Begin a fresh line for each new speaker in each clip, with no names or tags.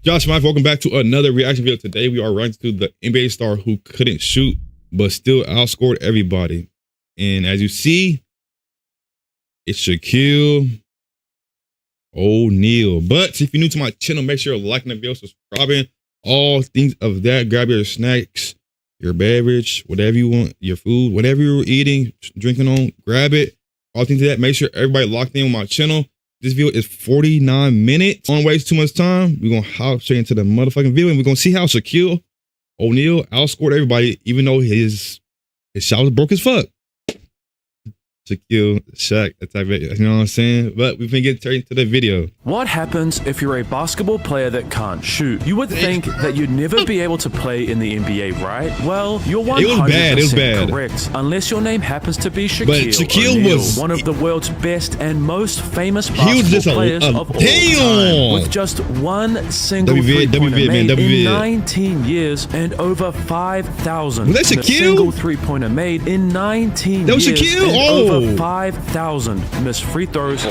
Josh, Mike, welcome back to another reaction video. Today we are ranking to the NBA star who couldn't shoot but still outscored everybody. And as you see, it's Shaquille O'Neal. But if you're new to my channel, make sure you're liking the video, subscribing, all things of that. Grab your snacks, your beverage, whatever you want, your food, whatever you're eating, drinking on, grab it. All things of that. Make sure everybody locked in on my channel. This video is 49 minutes. Don't waste too much time. We're going to hop straight into the motherfucking video, and we're going to see how Shaquille O'Neal outscored everybody, even though his shot was broke as fuck. Shaquille, Shaq, that type of, you know what I'm saying? But we've been getting straight into the video.
What happens if you're a basketball player that can't shoot? You would think that you'd never be able to play in the NBA, right? Well, you're 100% correct, unless your name happens to be Shaquille O'Neal, was one of the world's best and most famous basketball players of all time, with just one single three-pointer made in 19 years and over 5,000.
Was that Shaquille?
Single three-pointer made in 19
that was
years
Shaquille?
and over 5,000 missed free throws.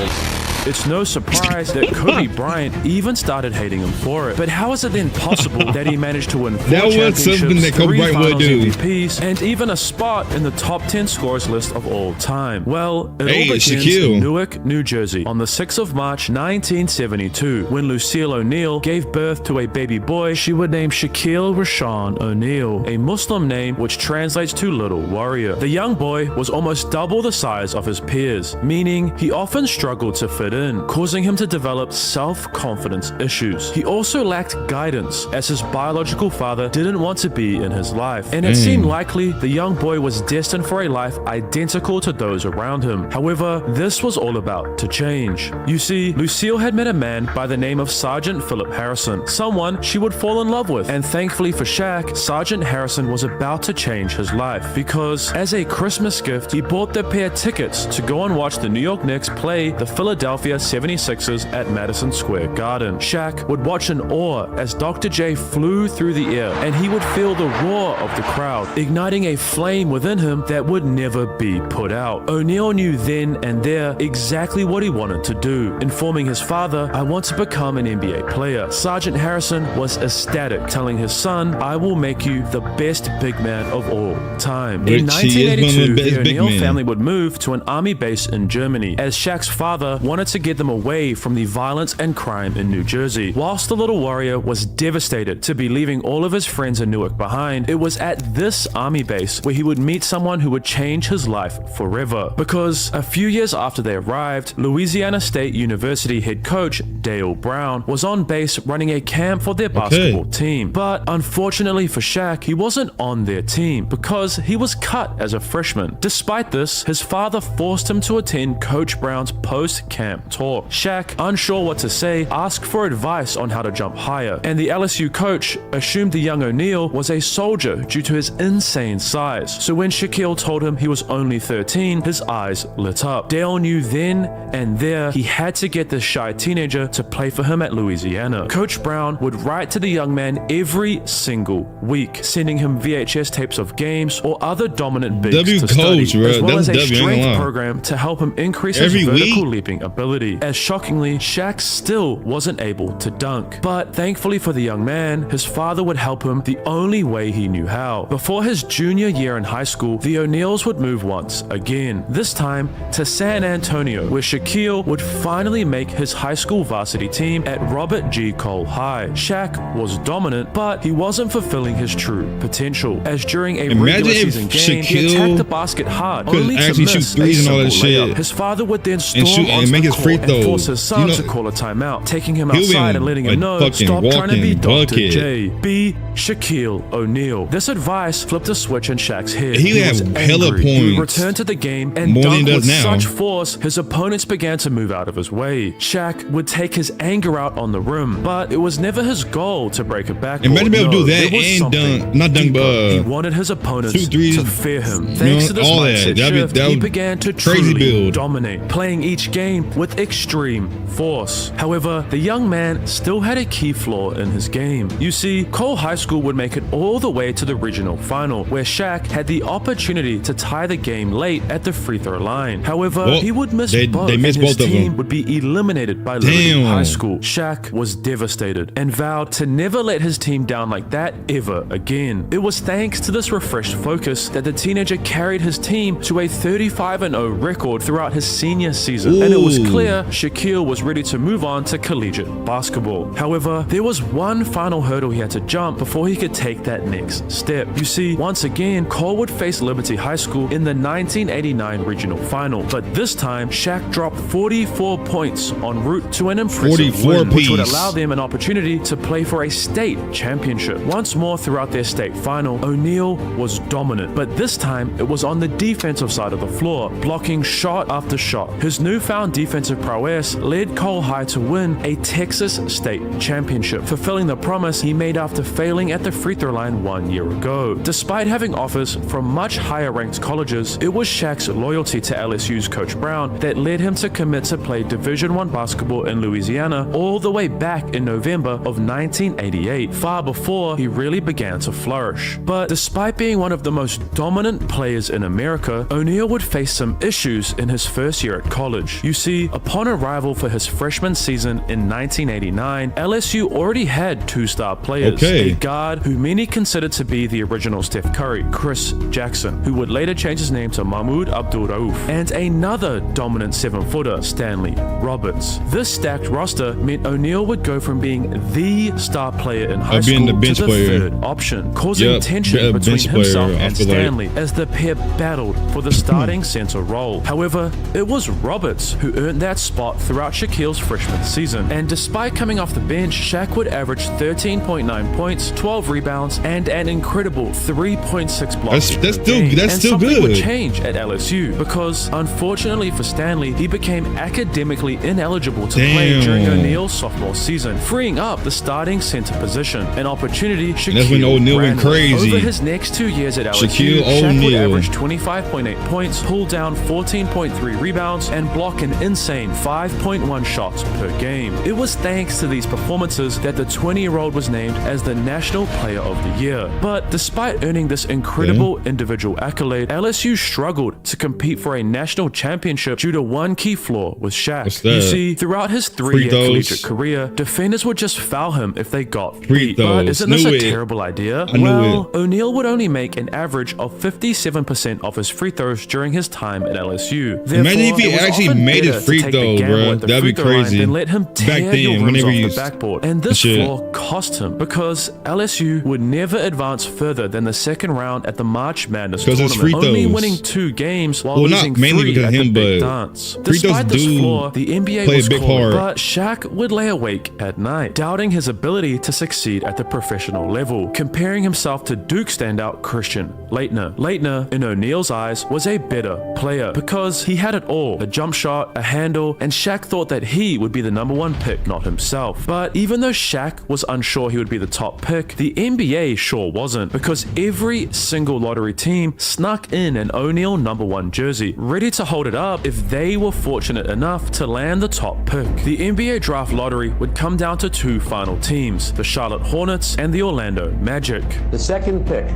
It's no surprise that Kobe Bryant even started hating him for it. But how is it then possible that he managed to win 4 championships, 3 finals MVPs, and even a spot in the top 10 scorers list of all time? Well, it all begins in Newark, New Jersey, on the 6th of March, 1972, when Lucille O'Neal gave birth to a baby boy she would name Shaquille Rashawn O'Neal, a Muslim name which translates to Little Warrior. The young boy was almost double the size of his peers, meaning he often struggled to fit in, causing him to develop self-confidence issues. He also lacked guidance, as his biological father didn't want to be in his life, and it seemed likely the young boy was destined for a life identical to those around him. However, this was all about to change. You see, Lucille had met a man by the name of Sergeant Philip Harrison, someone she would fall in love with, and thankfully for Shaq, Sergeant Harrison was about to change his life, because as a Christmas gift, he bought the pair tickets to go and watch the New York Knicks play the Philadelphia 76ers at Madison Square Garden. Shaq would watch in awe as Dr. J flew through the air, and he would feel the roar of the crowd, igniting a flame within him that would never be put out. O'Neal knew then and there exactly what he wanted to do, informing his father, "I want to become an NBA player." Sergeant Harrison was ecstatic, telling his son, "I will make you the best big man of all time." In 1982, the O'Neal family would move to an army base in Germany, as Shaq's father wanted to get them away from the violence and crime in New Jersey. Whilst the little warrior was devastated to be leaving all of his friends in Newark behind, it was at this army base where he would meet someone who would change his life forever. Because a few years after they arrived, Louisiana State University head coach Dale Brown was on base running a camp for their basketball team. But unfortunately for Shaq, he wasn't on their team because he was cut as a freshman. Despite this, his father forced him to attend Coach Brown's post-camp talk. Shaq, unsure what to say, asked for advice on how to jump higher, and the LSU coach assumed the young O'Neal was a soldier due to his insane size. So when Shaquille told him he was only 13, his eyes lit up. Dale knew then and there he had to get this shy teenager to play for him at Louisiana. Coach Brown would write to the young man every single week, sending him VHS tapes of games or other dominant bigs to study, as well as a strength program to help him increase his vertical leaping ability. As shockingly, Shaq still wasn't able to dunk. But thankfully for the young man, his father would help him the only way he knew how. Before his junior year in high school, the O'Neals would move once again, this time to San Antonio, where Shaquille would finally make his high school varsity team at Robert G. Cole High. Shaq was dominant, but he wasn't fulfilling his true potential, as during a regular season game, he attacked the basket hard, only to miss a simple layup. His father would then storm onto the court and force his son to call a timeout, taking him outside and letting him know, "Stop trying to be Dr. J. Be Shaquille O'Neal." This advice flipped a switch in Shaq's head. He was angry. He would return to the game and dunk with such force, his opponents began to move out of his way. Shaq would take his anger out on the rim, but it was never his goal to break a backboard.
Imagine being able to do that and dunk, not dunk, but
he wanted his opponents to fear him. Thanks to this mindset shift, he began to truly dominate, playing each game with with extreme force. However, the young man still had a key flaw in his game. You see, Cole High School would make it all the way to the regional final, where Shaq had the opportunity to tie the game late at the free throw line. However, he would miss both, and his team would be eliminated by Liberty High School. Shaq was devastated and vowed to never let his team down like that ever again. It was thanks to this refreshed focus that the teenager carried his team to a 35-0 record throughout his senior season, and it was clear Shaquille was ready to move on to collegiate basketball. However, there was one final hurdle he had to jump before he could take that next step. You see, once again, Cole would face Liberty High School in the 1989 regional final, but this time Shaq dropped 44 points en route to an impressive win, which would allow them an opportunity to play for a state championship. Once more throughout their state final, O'Neal was dominant, but this time it was on the defensive side of the floor, blocking shot after shot. His newfound defensive prowess led Cole High to win a Texas state championship, fulfilling the promise he made after failing at the free throw line 1 year ago. Despite having offers from much higher ranked colleges, it was Shaq's loyalty to LSU's Coach Brown that led him to commit to play Division I basketball in Louisiana all the way back in November of 1988, far before he really began to flourish. But despite being one of the most dominant players in America, O'Neal would face some issues in his first year at college. You see, upon arrival for his freshman season in 1989, LSU already had two star players, a guard who many considered to be the original Steph Curry, Chris Jackson, who would later change his name to Mahmoud Abdul-Rauf, and another dominant 7-footer, Stanley Roberts. This stacked roster meant O'Neal would go from being the star player in high school to the third option, causing tension between himself and Stanley as the pair battled for the starting center role. However, it was Roberts who earned that spot throughout Shaquille's freshman season, and despite coming off the bench, Shaq would average 13.9 points, 12 rebounds, and an incredible 3.6 blocks. That's still good. Something would change at LSU because, unfortunately for Stanley, he became academically ineligible to play during O'Neal's sophomore season, freeing up the starting center position, an opportunity Shaquille ran crazy. Over his next 2 years at LSU, Shaq would average 25.8 points, pull down 14.3 rebounds, and block an insane 5.1 shots per game. It was thanks to these performances that the 20-year-old was named as the National Player of the Year. But despite earning this incredible individual accolade, LSU struggled to compete for a national championship due to one key flaw with Shaq. You see, throughout his 3-year collegiate career, defenders would just foul him if they got beat. But isn't this a terrible idea? Well, O'Neal would only make an average of 57% of his free throws during his time at LSU. Therefore, imagine if he actually made his free throws, bro. That'd be crazy. Then let him tear your rims off the backboard. And this flaw cost him because LSU would never advance further than the second round at the March Madness tournament, only winning 2 games while losing 3 at the Big Dance. Despite this flaw, the NBA was calling, but Shaq would lay awake at night, doubting his ability to succeed at the professional level, comparing himself to Duke standout Christian Laettner. Laettner, in O'Neal's eyes, was a better player because he had it all: a jump shot, a handle, and Shaq thought that he would be the #1 pick, not himself. But even though Shaq was unsure he would be the top pick, the NBA sure wasn't, because every single lottery team snuck in an O'Neal #1 jersey, ready to hold it up if they were fortunate enough to land the top pick. The NBA draft lottery would come down to 2 final teams, the Charlotte Hornets and the Orlando Magic.
The second pick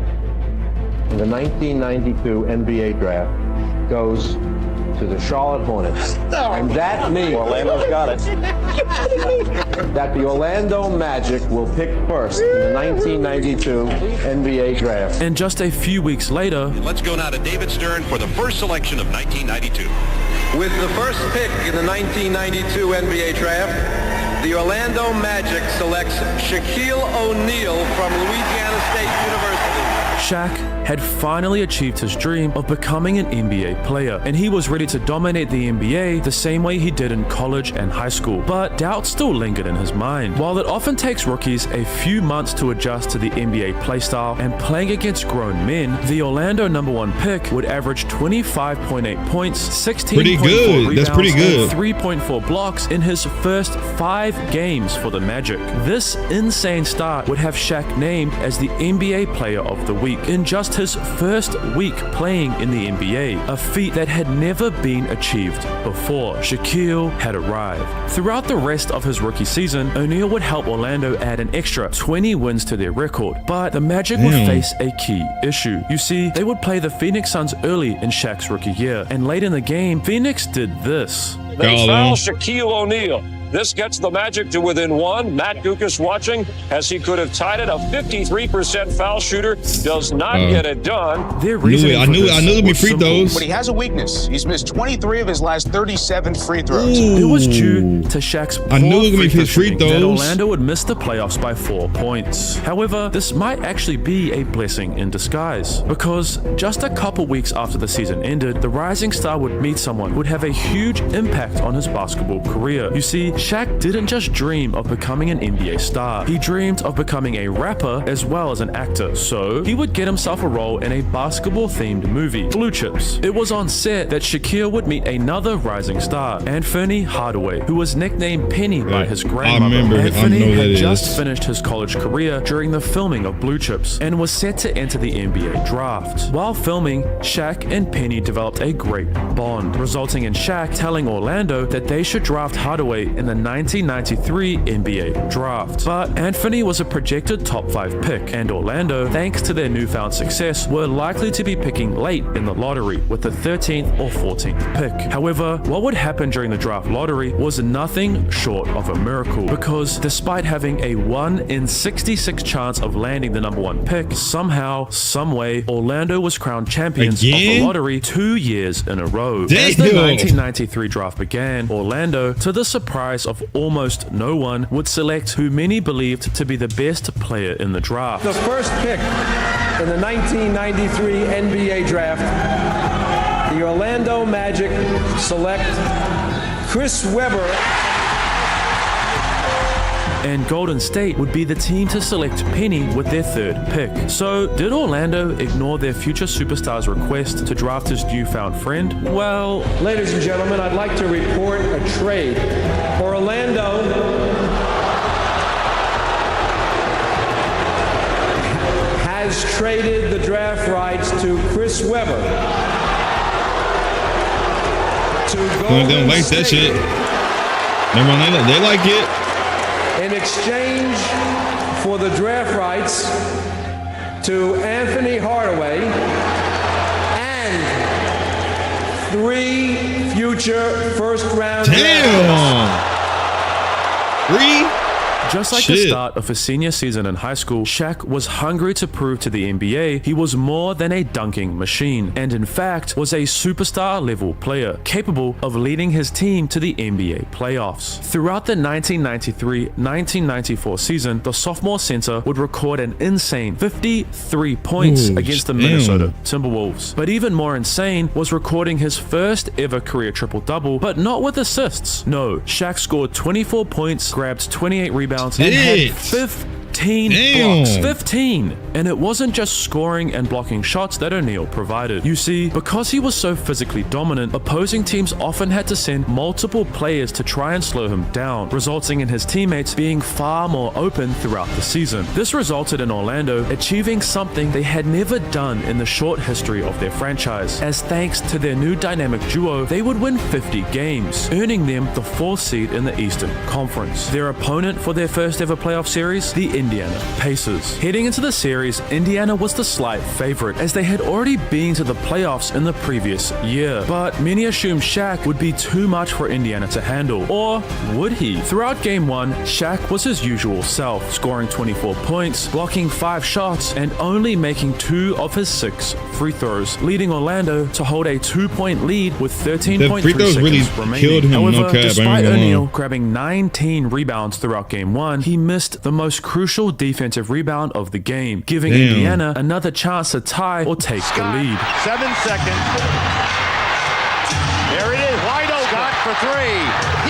in the 1992 NBA draft goes to the Charlotte Hornets. And that means Orlando's got it. That the Orlando Magic will pick first in the 1992 NBA draft.
And just a few weeks later,
let's go now to David Stern for the first selection of 1992.
With the first pick in the 1992 NBA draft, the Orlando Magic selects Shaquille O'Neal from Louisiana State University.
Shaq had finally achieved his dream of becoming an NBA player, and he was ready to dominate the NBA the same way he did in college and high school. But doubt still lingered in his mind. While it often takes rookies a few months to adjust to the NBA playstyle and playing against grown men, the Orlando #1 pick would average 25.8 points, 16.4 rebounds, and 3.4 blocks in his first 5 games for the Magic. This insane start would have Shaq named as the NBA Player of the Week. week in just his first week playing in the NBA, a feat that had never been achieved before. Shaquille had arrived. Throughout the rest of his rookie season, O'Neal would help Orlando add an extra 20 wins to their record, but the Magic would face a key issue. You see, they would play the Phoenix Suns early in Shaq's rookie year, and late in the game, Phoenix did this.
They foul Shaquille O'Neal. This gets the Magic to within one. Matt Gukas watching as he could have tied it. A 53% foul shooter does not get it done.
I knew there'd be free throws.
But he has a weakness. He's missed 23 of his last 37 free throws.
It was due to Shaq's poor free throws that Orlando would miss the playoffs by 4 points. However, this might actually be a blessing in disguise, because just a couple weeks after the season ended, the rising star would meet someone who would have a huge impact on his basketball career. You see, Shaq didn't just dream of becoming an NBA star. He dreamed of becoming a rapper as well as an actor, so he would get himself a role in a basketball-themed movie, Blue Chips. It was on set that Shaquille would meet another rising star, Anthony Hardaway, who was nicknamed Penny by his grandmother. Anthony had just finished his college career during the filming of Blue Chips and was set to enter the NBA draft. While filming, Shaq and Penny developed a great bond, resulting in Shaq telling Orlando that they should draft Hardaway in the 1993 NBA draft. But Anthony was a projected top 5 pick, and Orlando, thanks to their newfound success, were likely to be picking late in the lottery with the 13th or 14th pick. However, what would happen during the draft lottery was nothing short of a miracle, because despite having a 1 in 66 chance of landing the number 1 pick, somehow, someway, Orlando was crowned champions of the lottery 2 years in a row. As the 1993 draft began, Orlando, to the surprise of almost no one, would select who many believed to be the best player in the draft.
The first pick in the 1993 NBA draft, the Orlando Magic select Chris Webber.
And Golden State would be the team to select Penny with their 3rd pick. So, did Orlando ignore their future superstar's request to draft his newfound friend? Well,
ladies and gentlemen, I'd like to report a trade. Orlando has traded the draft rights to Chris Webber to Golden
They don't like that shit. They like it.
In exchange for the draft rights to Anthony Hardaway and 3 future first-round
draft picks. 3?
Just like the start of his senior season in high school, Shaq was hungry to prove to the NBA he was more than a dunking machine, and in fact was a superstar-level player, capable of leading his team to the NBA playoffs. Throughout the 1993-1994 season, the sophomore center would record an insane 53 points against the Minnesota Timberwolves. But even more insane was recording his first ever career triple-double, but not with assists. No, Shaq scored 24 points, grabbed 28 rebounds, and had 15 blocks. 15! And it wasn't just scoring and blocking shots that O'Neal provided. You see, because he was so physically dominant, opposing teams often had to send multiple players to try and slow him down, resulting in his teammates being far more open throughout the season. This resulted in Orlando achieving something they had never done in the short history of their franchise, as thanks to their new dynamic duo, they would win 50 games, earning them the 4th seed in the Eastern Conference. Their opponent for their first ever playoff series, the Indiana Pacers. Heading into the series, Indiana was the slight favorite, as they had already been to the playoffs in the previous year. But many assumed Shaq would be too much for Indiana to handle. Or would he? Throughout Game 1, Shaq was his usual self, scoring 24 points, blocking 5 shots, and only making 2 of his 6 free throws, leading Orlando to hold a 2-point lead with 13.3 seconds remaining. However, despite O'Neal grabbing 19 rebounds throughout Game 1, he missed the most crucial defensive rebound of the game, giving Indiana another chance to tie or take the lead.
7 seconds. There it is. Wide open for 3.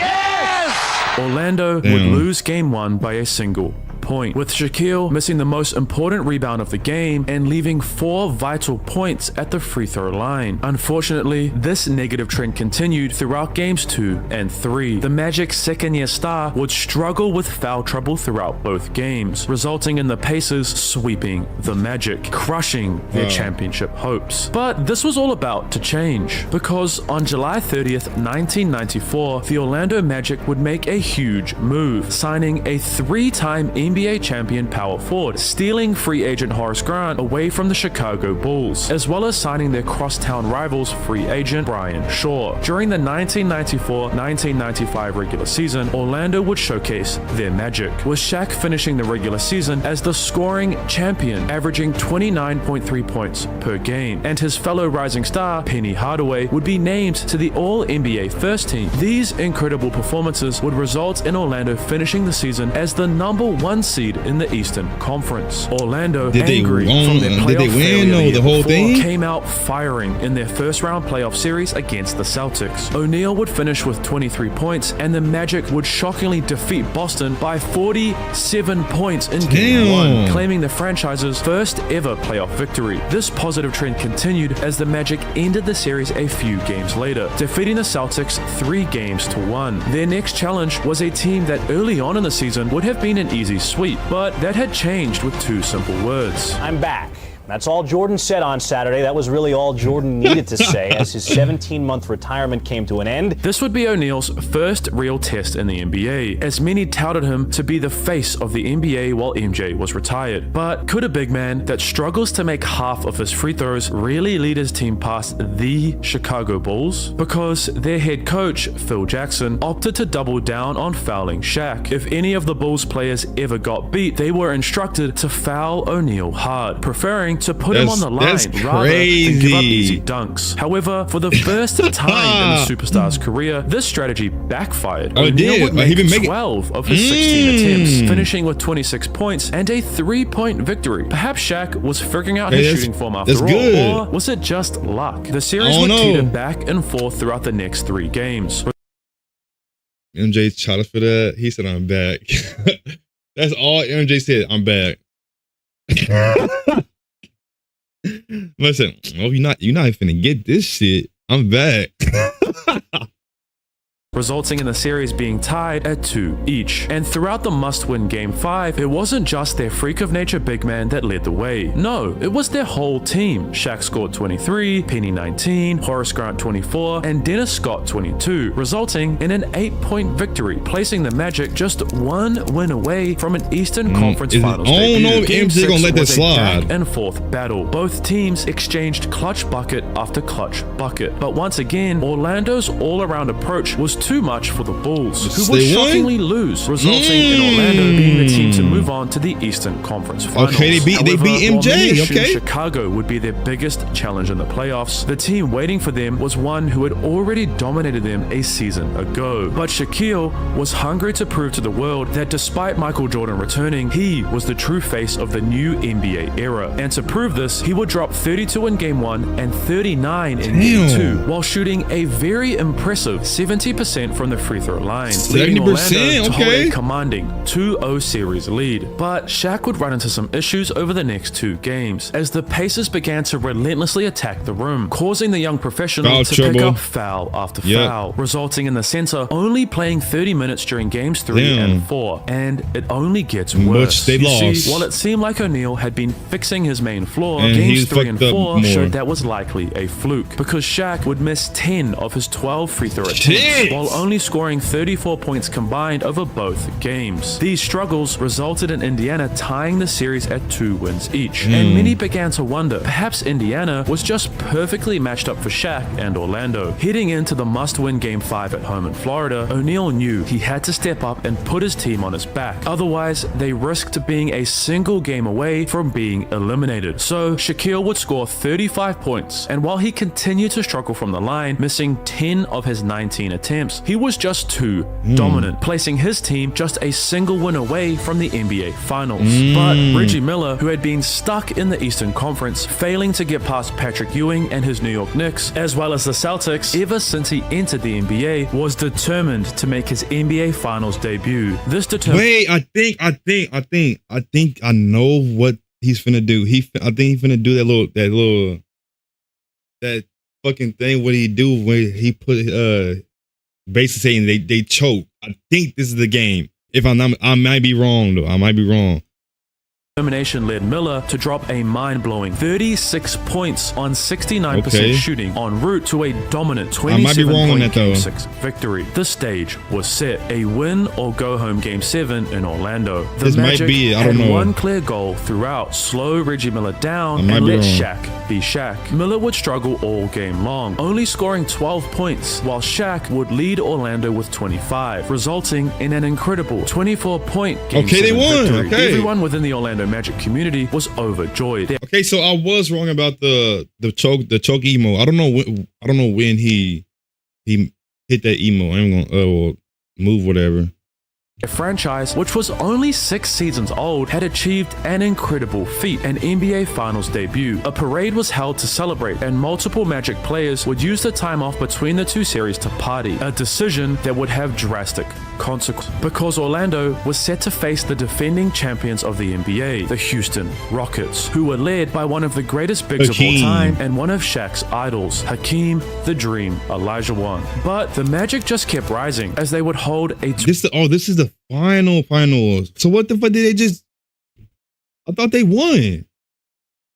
Yes!
Orlando would lose Game 1 by a single point, with Shaquille missing the most important rebound of the game and leaving 4 vital points at the free throw line. Unfortunately, this negative trend continued throughout games 2 and 3. The Magic's second-year star would struggle with foul trouble throughout both games, resulting in the Pacers sweeping the Magic, crushing their championship hopes. But this was all about to change, because on July 30th, 1994, the Orlando Magic would make a huge move, signing a 3-time NBA champion power forward, stealing free agent Horace Grant away from the Chicago Bulls, as well as signing their crosstown rivals free agent Brian Shaw. During the 1994-1995 regular season, Orlando would showcase their magic, with Shaq finishing the regular season as the scoring champion, averaging 29.3 points per game, and his fellow rising star, Penny Hardaway, would be named to the All-NBA First Team. These incredible performances would result in Orlando finishing the season as the #1 seed in the Eastern Conference. Orlando, angry from their playoff failure the whole thing, came out firing in their first-round playoff series against the Celtics. O'Neal would finish with 23 points, and the Magic would shockingly defeat Boston by 47 points in Game 1, claiming the franchise's first ever playoff victory. This positive trend continued as the Magic ended the series a few games later, defeating the Celtics 3-1. Their next challenge was a team that early on in the season would have been an easy sweep, but that had changed with 2 simple words.
I'm back. That's all Jordan said on Saturday. That was really all Jordan needed to say as his 17-month retirement came to an end.
This would be O'Neal's first real test in the NBA, as many touted him to be the face of the NBA while MJ was retired. But could a big man that struggles to make half of his free throws really lead his team past the Chicago Bulls? Because their head coach, Phil Jackson, opted to double down on fouling Shaq. If any of the Bulls players ever got beat, they were instructed to foul O'Neal hard, preferring to put him on the line rather than give up easy dunks. However, for the first time in the superstar's career, this strategy backfired. O'Neal would make 12 of his 16 attempts, finishing with 26 points and a 3-point victory. Perhaps Shaq was figuring out his shooting form after all, or was it just luck? The series would teeter back and forth throughout the next 3 games.
MJ shot for that. He said, "I'm back." That's all MJ said. "I'm back." Listen, you're not finna get this shit. I'm back.
Resulting in the series being tied at 2 each. And throughout the must-win Game 5, it wasn't just their freak of nature big man that led the way. No, it was their whole team. Shaq scored 23, Penny 19, Horace Grant 24, and Dennis Scott 22, resulting in an 8-point victory, placing the Magic just 1 win away from an Eastern Conference Finals debut. Game 6 gonna let that slide. Back and forth battle. Both teams exchanged clutch bucket after clutch bucket. But once again, Orlando's all-around approach was too much for the Bulls, who would shockingly lose, resulting in Orlando being the team to move on to the Eastern Conference Finals.
Okay, they beat MJ. Okay,
Chicago would be their biggest challenge in the playoffs. The team waiting for them was one who had already dominated them a season ago. But Shaquille was hungry to prove to the world that despite Michael Jordan returning, he was the true face of the new NBA era. And to prove this, he would drop 32 in Game 1 and 39 in Game 2, while shooting a very impressive 70% from the free throw line, leading Orlando to hold a commanding 2-0 series lead. But Shaq would run into some issues over the next 2 games, as the Pacers began to relentlessly attack the rim, causing the young professional to pick up foul after foul, resulting in the center only playing 30 minutes during games 3 and 4. And it only gets worse.
They lost.
See, while it seemed like O'Neal had been fixing his main flaw, games 3 and 4 showed that was likely a fluke, because Shaq would miss 10 of his 12 free throw attempts, while only scoring 34 points combined over both games. These struggles resulted in Indiana tying the series at 2 wins each, and many began to wonder, perhaps Indiana was just perfectly matched up for Shaq and Orlando. Heading into the must-win Game 5 at home in Florida, O'Neal knew he had to step up and put his team on his back. Otherwise, they risked being a single game away from being eliminated. So Shaquille would score 35 points, and while he continued to struggle from the line, missing 10 of his 19 attempts, attempts, he was just too dominant, placing his team just a single win away from the NBA Finals. But Reggie Miller, who had been stuck in the Eastern Conference, failing to get past Patrick Ewing and his New York Knicks, as well as the Celtics, ever since he entered the NBA, was determined to make his NBA Finals debut. This
Wait, I think I know what he's finna do. I think he's finna do that fucking thing. What he do when he put basically saying they choke. I think this is the game. If I'm not, I might be wrong though. I might be wrong.
Determination led Miller to drop a mind-blowing 36 points on 69% shooting, en route to a dominant 27-point Game 6 victory. The stage was set, a win or go home Game 7 in Orlando. The Magic had one clear goal throughout: slow Reggie Miller down and let Shaq be Shaq. Miller would struggle all game long, only scoring 12 points, while Shaq would lead Orlando with 25, resulting in an incredible 24-point Game 7 victory. Everyone within the Orlando Magic community was overjoyed.
Okay, so I was wrong about the choke emo. I don't know when he hit that emo. I'm gonna move whatever.
A franchise which was only 6 seasons old had achieved an incredible feat, an NBA Finals debut. A parade was held to celebrate, and multiple Magic players would use the time off between the two series to party, a decision that would have drastic consequences, because Orlando was set to face the defending champions of the NBA, the Houston Rockets, who were led by one of the greatest bigs of all time and one of Shaq's idols, Hakeem the Dream Olajuwon. But the Magic just kept rising as they would hold a
this is the final. So what the fuck did they just? I thought they won.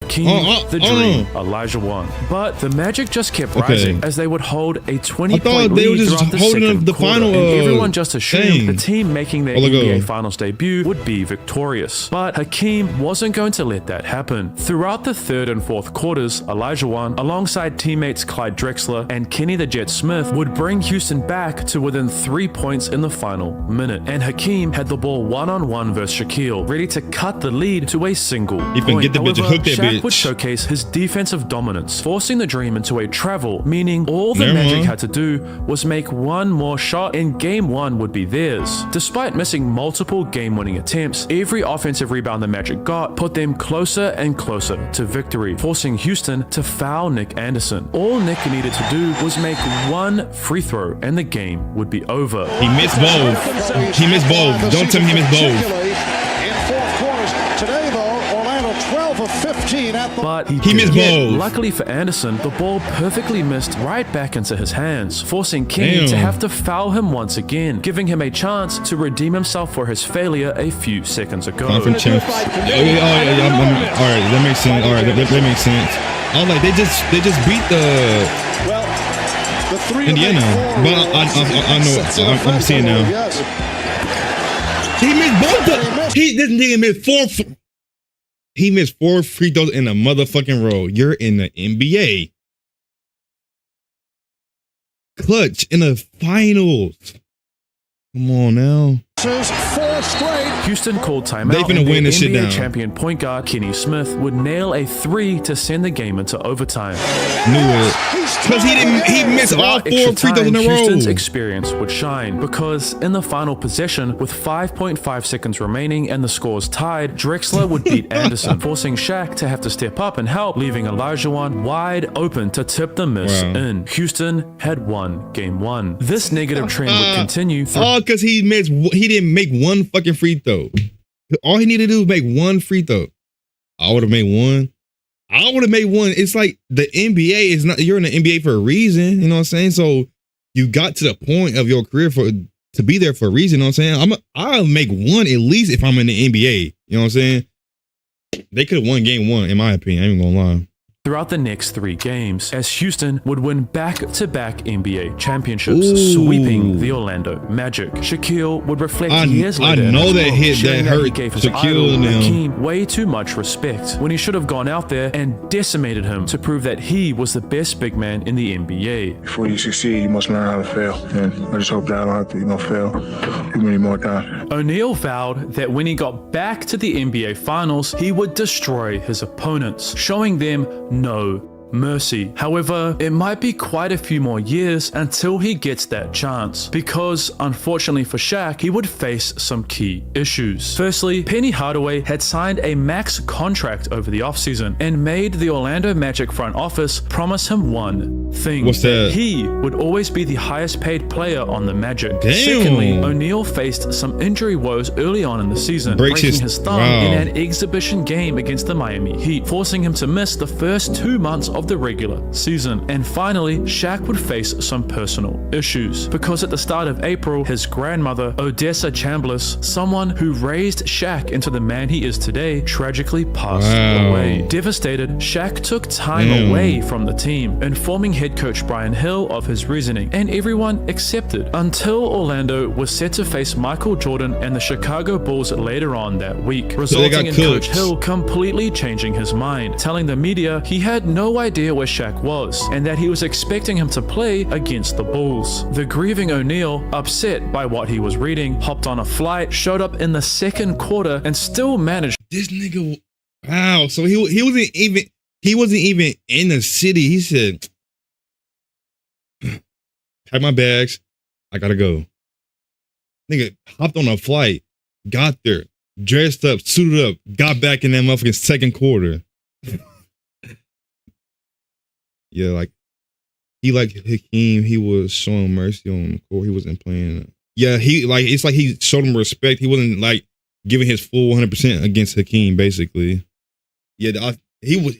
The Dream Olajuwon. But the Magic just kept rising as they would hold a 20-point lead throughout the second quarter, and everyone just assumed the team making their NBA Finals debut would be victorious. But Hakeem wasn't going to let that happen. Throughout the third and fourth quarters, Olajuwon, alongside teammates Clyde Drexler and Kenny the Jet Smith, would bring Houston back to within 3 points in the final minute, and Hakeem had the ball one-on-one versus Shaquille, ready to cut the lead to a single point.
Get the bitch, hook that bitch.
Would showcase his defensive dominance, forcing the Dream into a travel, meaning all the Magic had to do was make one more shot and Game 1 would be theirs. Despite missing multiple game-winning attempts, every offensive rebound the Magic got put them closer and closer to victory, forcing Houston to foul Nick Anderson. All Nick needed to do was make one free throw and the game would be over.
He missed both. He missed both. Don't tell me he missed both.
In 4 quarters. Today, though, Orlando 12 of 15 at the...
But he missed both. Luckily for Anderson, the ball perfectly missed right back into his hands, forcing Kenny to have to foul him once again, giving him a chance to redeem himself for his failure a few seconds ago.
Conference champs. All right, that makes sense. All right, that makes sense. I was like, they just beat the Indiana, but I know I'm seeing now. He missed both. This nigga missed 4. He missed 4 free throws in a motherfucking row. You're in the NBA. Clutch in the finals. Come on now.
4 straight.
Houston called timeout.
They finna win this shit down.
Champion point guard Kenny Smith would nail a 3 to send the game into overtime.
Knew it. Because he missed all 4 free throws in a row.
Houston's experience would shine, because in the final possession, with 5.5 seconds remaining and the scores tied, Drexler would beat Anderson, forcing Shaq to have to step up and help, leaving Olajuwon wide open to tip the miss in. Houston had won Game 1. This negative trend would continue.
Because he didn't make one fucking free throw. All he needed to do was make one free throw. I would have made one. It's like the NBA is not, you're in the NBA for a reason, you know what I'm saying? So you got to the point of your career to be there for a reason, you know what I'm saying? I'll make one at least if I'm in the NBA, you know what I'm saying? They could have won Game 1, in my opinion. I ain't gonna lie.
Throughout the next 3 games, as Houston would win back-to-back NBA championships, sweeping the Orlando Magic. Shaquille would reflect years later.
I know that hit that hurt
he gave his
Shaquille
idol, Hakeem, way too much respect when he should have gone out there and decimated him to prove that he was the best big man in the NBA.
Before you succeed, you must learn how to fail, and I just hope that I don't have to, fail too many more times.
O'Neal vowed that when he got back to the NBA Finals, he would destroy his opponents, showing them no mercy. However, it might be quite a few more years until he gets that chance, because unfortunately for Shaq, he would face some key issues. Firstly, Penny Hardaway had signed a max contract over the offseason and made the Orlando Magic front office promise him one thing.
What's that?
He would always be the highest paid player on the Magic.
Damn.
Secondly, O'Neal faced some injury woes early on in the season, breaking his thumb in an exhibition game against the Miami Heat, forcing him to miss the first 2 months of the regular season. And finally, Shaq would face some personal issues, because at the start of April, his grandmother, Odessa Chambliss, someone who raised Shaq into the man he is today, tragically passed away. Devastated, Shaq took time away from the team, informing head coach Brian Hill of his reasoning, and everyone accepted, until Orlando was set to face Michael Jordan and the Chicago Bulls later on that week, resulting in Coach Hill completely changing his mind, telling the media he had no idea where Shaq was, and that he was expecting him to play against the Bulls. The grieving O'Neal, upset by what he was reading, hopped on a flight, showed up in the second quarter, and still managed.
This nigga, wow. So he wasn't even in the city. He said, "Pack my bags, I gotta go." Nigga hopped on a flight, got there, dressed up, suited up, got back in that motherfucking second quarter. Yeah, like Hakeem, he was showing mercy on the court. He wasn't playing. Yeah, it's like he showed him respect. He wasn't like giving his full 100% against Hakeem, basically. Yeah, that's what he was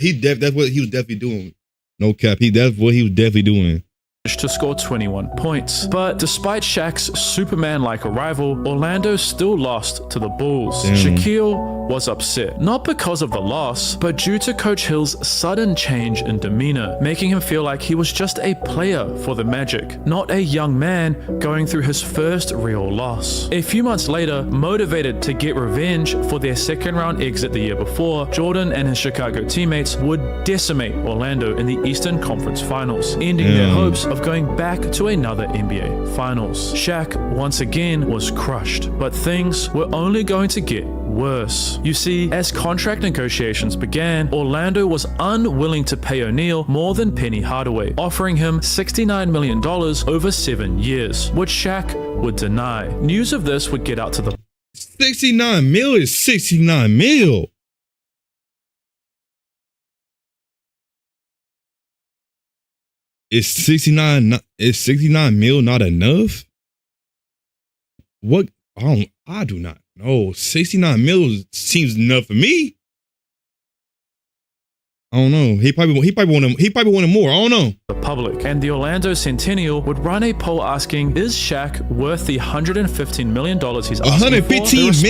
definitely doing. No cap, that's what he was definitely doing.
To score 21 points. But despite Shaq's Superman-like arrival, Orlando still lost to the Bulls. Shaquille was upset, not because of the loss, but due to Coach Hill's sudden change in demeanor, making him feel like he was just a player for the Magic, not a young man going through his first real loss. A few months later, motivated to get revenge for their second-round exit the year before, Jordan and his Chicago teammates would decimate Orlando in the Eastern Conference Finals, ending their hopes of going back to another NBA Finals. Shaq, once again, was crushed, but things were only going to get worse. You see, as contract negotiations began, Orlando was unwilling to pay O'Neal more than Penny Hardaway, offering him $69 million over 7 years, which Shaq would deny. News of this would get out to the
69 mil is 69 mil. Is 69 mil not enough? What? I do not know. 69 mil seems enough for me. I don't know. He probably wanted more. I don't know.
The public, and the Orlando Centennial would run a poll asking, is Shaq worth the $115 million he's asking for? The response,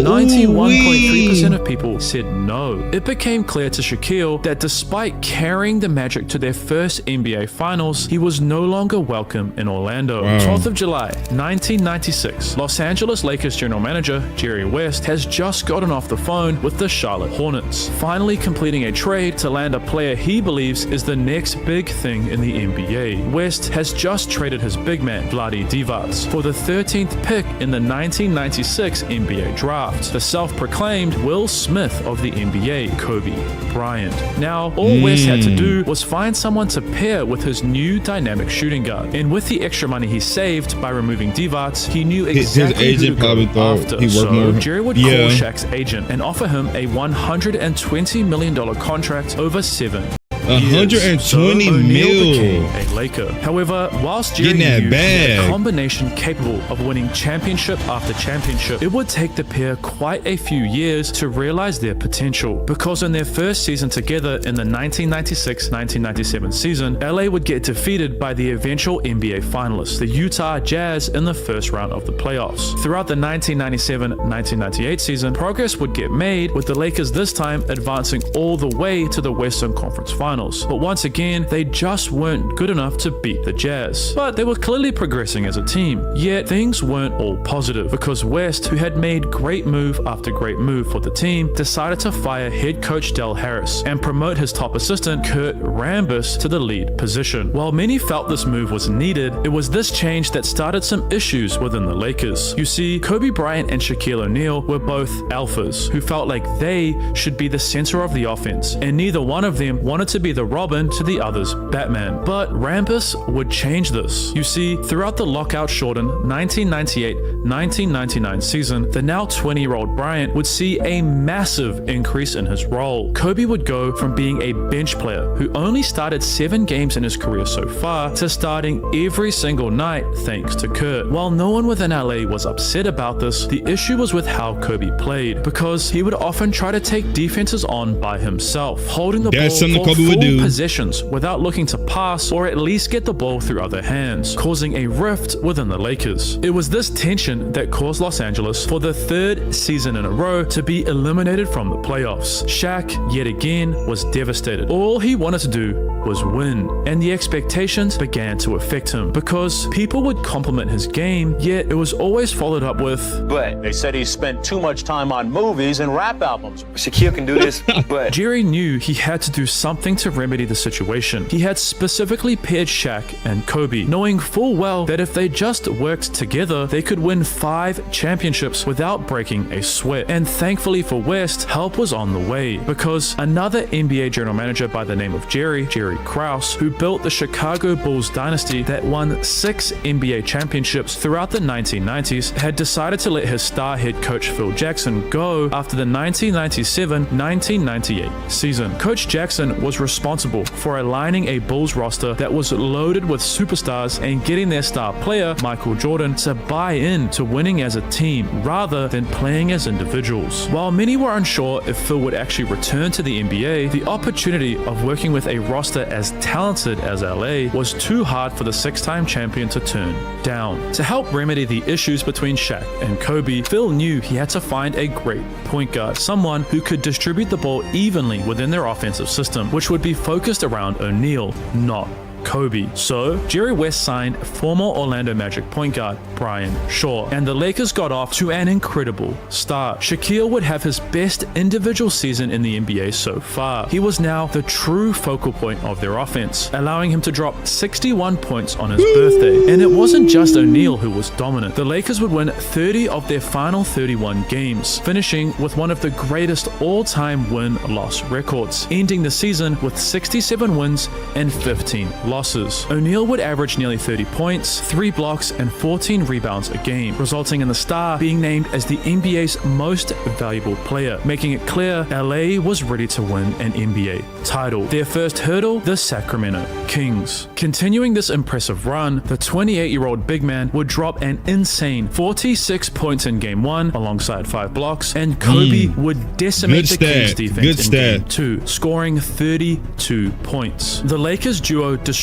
91.3% of people said no. It became clear to Shaquille that despite carrying the Magic to their first NBA Finals, he was no longer welcome in Orlando. 12th of July, 1996, Los Angeles Lakers general manager Jerry West has just gotten off the phone with the Charlotte Hornets, finally completing a trade to land a player he believes is the next big thing in the NBA. West has just traded his big man, Vlade Divac, for the 13th pick in the 1996 NBA draft, the self-proclaimed Will Smith of the NBA, Kobe Bryant. Now, all West had to do was find someone to pair with his new dynamic shooting guard, and with the extra money he saved by removing Divac, he knew exactly
his agent probably thought
after.
He worked
more.
more.
Jerry would call Shaq's agent and offer him a $120 million contract over 7
120 mil.
Became a Laker. However, whilst Jerry knew he had a combination capable of winning championship after championship, it would take the pair quite a few years to realize their potential, because in their first season together in the 1996-1997 season, LA would get defeated by the eventual NBA finalists, the Utah Jazz, in the first round of the playoffs. Throughout the 1997-1998 season, progress would get made, with the Lakers this time advancing all the way to the Western Conference Finals. But once again, they just weren't good enough to beat the Jazz. But they were clearly progressing as a team. Yet things weren't all positive, because West, who had made great move after great move for the team, decided to fire head coach Del Harris and promote his top assistant Kurt Rambis to the lead position. While many felt this move was needed, it was this change that started some issues within the Lakers. You see, Kobe Bryant and Shaquille O'Neal were both alphas who felt like they should be the center of the offense, and neither one of them wanted to be the Robin to the other's Batman. But Rampus would change this. You see, throughout the lockout-shortened 1998-1999 season, the now 20-year-old Bryant would see a massive increase in his role. Kobe would go from being a bench player who only started 7 games in his career so far to starting every single night thanks to Kurt. While no one within LA was upset about this, the issue was with how Kobe played, because he would often try to take defenses on by himself, holding the ball for full possessions without looking to pass or at least get the ball through other hands, causing a rift within the Lakers. It was this tension that caused Los Angeles, for the 3rd season in a row, to be eliminated from the playoffs. Shaq, yet again, was devastated. All he wanted to do was win, and the expectations began to affect him, because people would compliment his game, yet it was always followed up with,
but they said he spent too much time on movies and rap albums.
Shaquille can do this, but
Jerry knew he had to do something to remedy the situation. He had specifically paired Shaq and Kobe, knowing full well that if they just worked together, they could win 5 championships without breaking a sweat. And thankfully for West, help was on the way, because another NBA general manager by the name of Jerry Krause, who built the Chicago Bulls dynasty that won 6 NBA championships throughout the 1990s, had decided to let his star head coach Phil Jackson go after the 1997-1998 season. Coach Jackson was responsible for aligning a Bulls roster that was loaded with superstars and getting their star player, Michael Jordan, to buy in to winning as a team rather than playing as individuals. While many were unsure if Phil would actually return to the NBA, the opportunity of working with a roster as talented as LA was too hard for the 6-time champion to turn down. To help remedy the issues between Shaq and Kobe, Phil knew he had to find a great point guard, someone who could distribute the ball evenly within their offensive system, which would be focused around O'Neal, not Kobe. So Jerry West signed former Orlando Magic point guard Brian Shaw, and the Lakers got off to an incredible start. Shaquille would have his best individual season in the NBA so far. He was now the true focal point of their offense, allowing him to drop 61 points on his birthday. And it wasn't just O'Neal who was dominant. The Lakers would win 30 of their final 31 games, finishing with one of the greatest all-time win-loss records, ending the season with 67 wins and 15 losses. O'Neal would average nearly 30 points, 3 blocks, and 14 rebounds a game, resulting in the star being named as the NBA's most valuable player, making it clear LA was ready to win an NBA title. Their first hurdle, the Sacramento Kings. Continuing this impressive run, the 28-year-old big man would drop an insane 46 points in Game 1 alongside 5 blocks, and Kobe would decimate the Kings defense in Game 2, scoring 32 points. The Lakers duo destroyed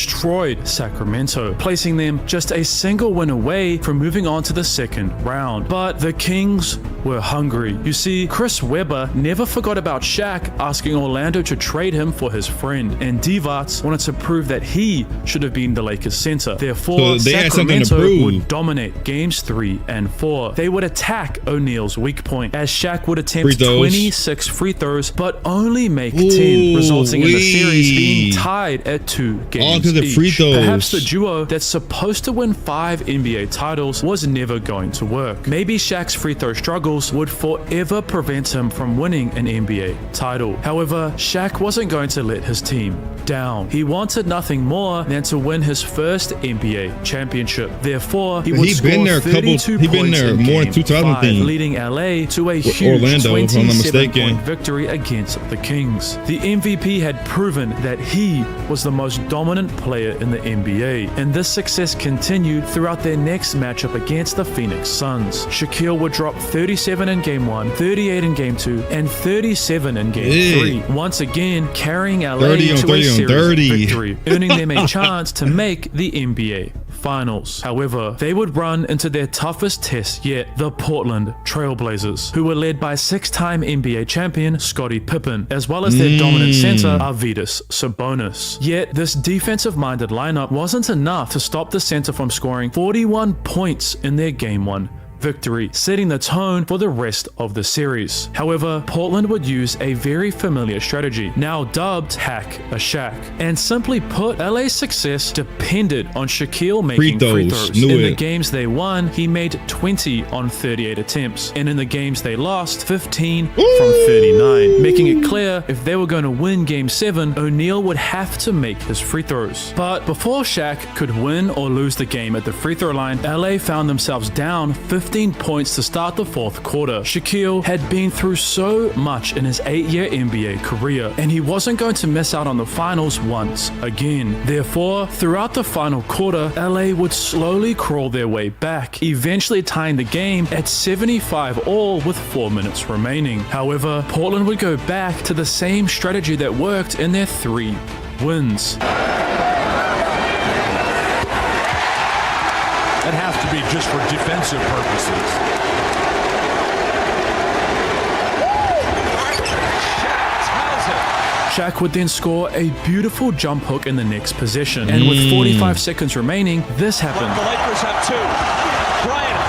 Sacramento, placing them just a single win away from moving on to the second round. But the Kings were hungry. You see, Chris Webber never forgot about Shaq asking Orlando to trade him for his friend, and Divac wanted to prove that he should have been the Lakers center. Therefore, Sacramento would dominate games 3 and 4. They would attack O'Neal's weak point, as Shaq would attempt 26 free throws but only make 10, resulting in the series being tied at 2 games each. Perhaps the duo that's supposed to win 5 NBA titles was never going to work. Maybe Shaq's free throw struggles would forever prevent him from winning an NBA title. However, Shaq wasn't going to let his team down. He wanted nothing more than to win his first NBA championship. Therefore, he would score 32 points in Game 5, leading LA to a huge 27-point victory against the Kings. The MVP had proven that he was the most dominant player in the NBA, and this success continued throughout their next matchup against the Phoenix Suns. Shaquille would drop 37 in Game 1, 38 in Game 2, and 37 in Game 3, once again carrying LA to a series victory, earning them a chance to make the NBA Finals. However, they would run into their toughest test yet, the Portland Trailblazers, who were led by 6-time NBA champion Scottie Pippen, as well as their dominant center Arvydas Sabonis. Yet, this defensive-minded lineup wasn't enough to stop the center from scoring 41 points in their Game 1 victory, setting the tone for the rest of the series. However, Portland would use a very familiar strategy, now dubbed Hack a Shaq, and simply put, LA's success depended on Shaquille making free throws. In the games they won, he made 20 on 38 attempts, and in the games they lost, 15 from 39, making it clear here, if they were going to win Game 7, O'Neal would have to make his free throws. But before Shaq could win or lose the game at the free throw line, LA found themselves down 15 points to start the fourth quarter. Shaquille had been through so much in his 8-year NBA career, and he wasn't going to miss out on the finals once again. Therefore, throughout the final quarter, LA would slowly crawl their way back, eventually tying the game at 75 all with 4 minutes remaining. However, Portland would go back to the same strategy that worked in their 3 wins.
That has to be just for defensive purposes.
Shaq would then score a beautiful jump hook in the next possession, and with 45 seconds remaining, this happened.
The Lakers have 2. Bryant.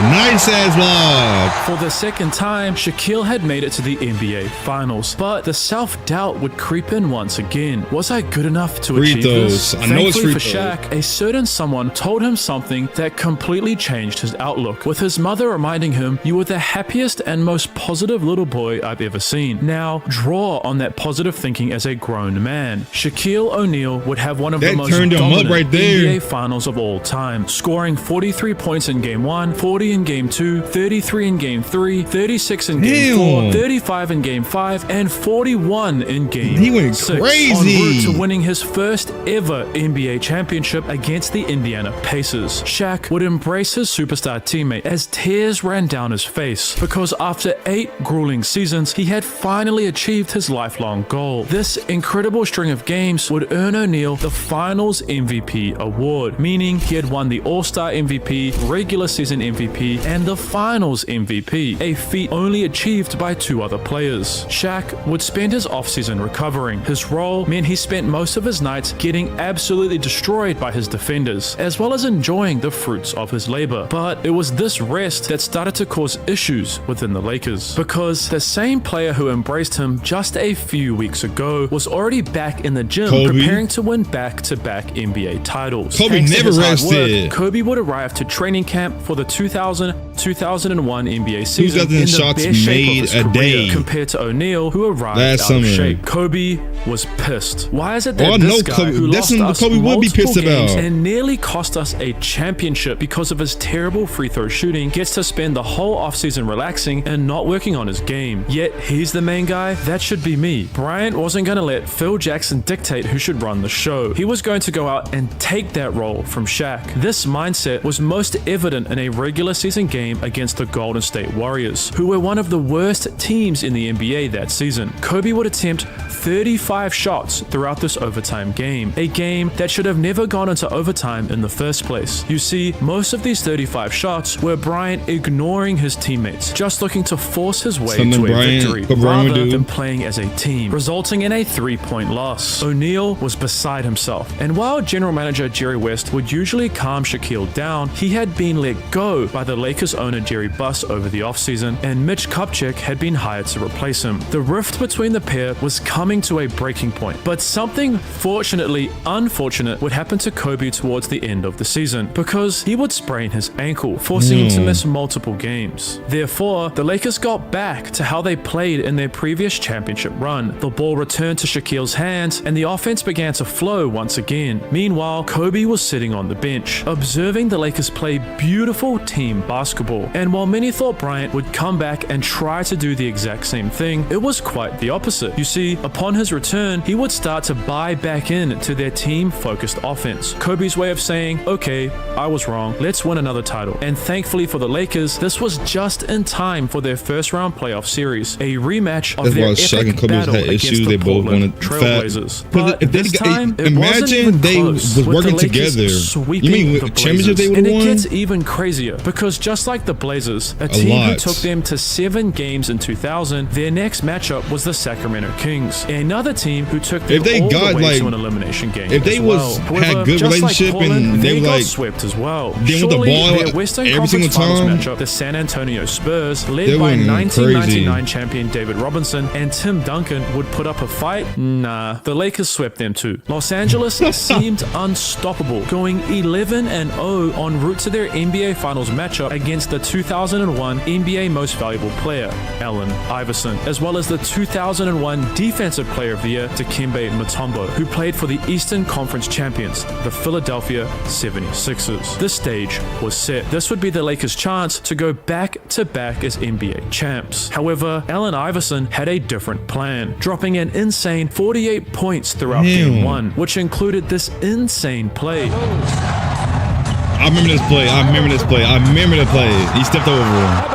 Nice ass lob.
For the second time, Shaquille had made it to the NBA Finals, but the self-doubt would creep in once again. Was I good enough to achieve this?
I know it's free
for Shaq, a certain someone told him something that completely changed his outlook, with his mother reminding him, "You were the happiest and most positive little boy I've ever seen." Now, draw on that positive thinking as a grown man. Shaquille O'Neal would have one of the most dominant NBA Finals of all time, scoring 43 points in Game 1, 40 in Game 2, 33 in Game 3, 36 in Game 4, 35 in Game 5, and 41 in Game 6.
He went crazy.
En route to winning his first ever NBA championship against the Indiana Pacers. Shaq would embrace his superstar teammate as tears ran down his face, because after 8 grueling seasons, he had finally achieved his lifelong goal. This incredible string of games would earn O'Neal the Finals MVP award, meaning he had won the All-Star MVP, regular season MVP, and the Finals MVP, a feat only achieved by 2 other players. Shaq would spend his offseason recovering. His role meant he spent most of his nights getting absolutely destroyed by his defenders, as well as enjoying the fruits of his labor. But it was this rest that started to cause issues within the Lakers, because the same player who embraced him just a few weeks ago was already back in the gym preparing to win back-to-back NBA titles.
Kobe never rested.
Kobe would arrive to training camp for the 2000-2001 NBA season in the
shots
best shape
made
of his
a
career,
day
compared to O'Neal, who arrived
last
out
summer.
of shape. Kobe was pissed. Why is it that
Oh,
this
no,
guy
Kobe-
who
that's
lost
what
us
Kobe would be
multiple
pissed
games
about.
and nearly cost us a championship because of his terrible free throw shooting gets to spend the whole offseason relaxing and not working on his game? Yet he's the main guy? That should be me. Bryant wasn't going to let Phil Jackson dictate who should run the show. He was going to go out and take that role from Shaq. This mindset was most evident in a regular season game against the Golden State Warriors, who were one of the worst teams in the NBA that season. Kobe would attempt 35 shots throughout this overtime game, a game that should have never gone into overtime in the first place. You see, most of these 35 shots were Bryant ignoring his teammates, just looking to force his way to a victory rather than playing as a team, resulting in a 3-point loss. O'Neal was beside himself, and while general manager Jerry West would usually calm Shaquille down, he had been let go by the Lakers owner Jerry Buss over the offseason, and Mitch Kupchak had been hired to replace him. The rift between the pair was coming to a breaking point, but something fortunately unfortunate would happen to Kobe towards the end of the season, because he would sprain his ankle, forcing him to miss multiple games. Therefore, the Lakers got back to how they played in their previous championship run. The ball returned to Shaquille's hands, and the offense began to flow once again. Meanwhile, Kobe was sitting on the bench, observing the Lakers play beautiful team basketball. And while many thought Bryant would come back and try to do the exact same thing, it was quite the opposite. You see, upon his return, he would start to buy back in to their team-focused offense. Kobe's way of saying, okay, I was wrong, let's win another title. And thankfully for the Lakers, this was just in time for their first-round playoff series, a rematch of their epic battle against the Portland Trailblazers. But this time, it wasn't even close,
was
with
working
the Lakers
together.
sweeping
You mean
the
championship they
Blazers.
would
And
have
it
won?
gets even crazier, because just like the Blazers, a team who took them to 7 games in 2000, their next matchup was the Sacramento Kings, another team who took them all the way to an elimination game.
If they had good relationship and
they got
like
swept as well.
they with the ball
their Western
every
Conference
single
Finals
time,
matchup, the San Antonio Spurs, led
they
by
went
1999 champion David Robinson and Tim Duncan, would put up a fight? Nah, the Lakers swept them too. Los Angeles seemed unstoppable, going 11-0 en route to their NBA Finals matchup matchup against the 2001 NBA Most Valuable Player, Allen Iverson, as well as the 2001 Defensive Player of the Year, Dikembe Mutombo, who played for the Eastern Conference champions, the Philadelphia 76ers. This stage was set. This would be the Lakers' chance to go back-to-back as NBA champs. However, Allen Iverson had a different plan, dropping an insane 48 points throughout Game 1, which included this insane play.
I remember this play. I remember this play. I remember the play. He stepped over him.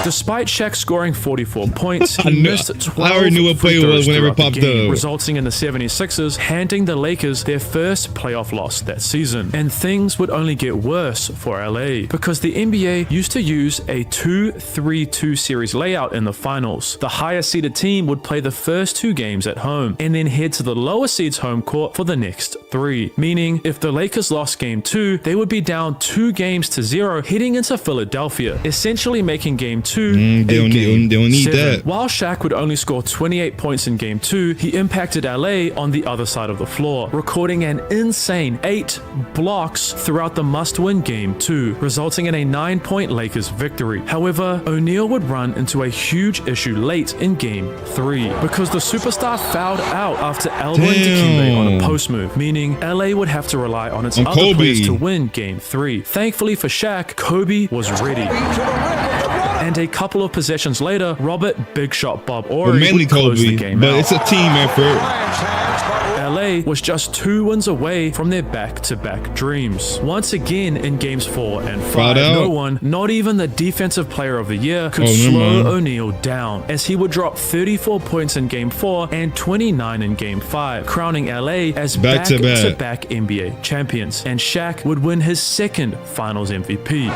Despite Shaq scoring 44 points, he missed 12
I already knew what play it was whenever it popped up,
resulting in the 76ers handing the Lakers their first playoff loss that season. And things would only get worse for LA, because the NBA used to use a 2-3-2 series layout in the finals. The higher seeded team would play the first 2 games at home, and then head to the lower seed's home court for the next 3. Meaning, if the Lakers lost Game 2, they would be down 2-0 heading into Philadelphia, essentially making Game 2
they don't need that.
While Shaq would only score 28 points in Game 2, he impacted LA on the other side of the floor, recording an insane 8 blocks throughout the must-win Game 2, resulting in a 9-point Lakers victory. However, O'Neal would run into a huge issue late in Game 3, because the superstar fouled out after elbowing Dikembe on a post move, meaning LA would have to rely on its other players to win Game 3. Thankfully for Shaq, Kobe was ready. And a couple of possessions later, Robert Big Shot Bob Horry would close the game out.
But it's a team effort.
LA was just 2 wins away from their back-to-back dreams. Once again in Games 4 and 5, no one, not even the Defensive Player of the Year, could slow O'Neal down, as he would drop 34 points in Game 4 and 29 in Game 5, crowning LA as back-to-back NBA champions, and Shaq would win his second Finals MVP.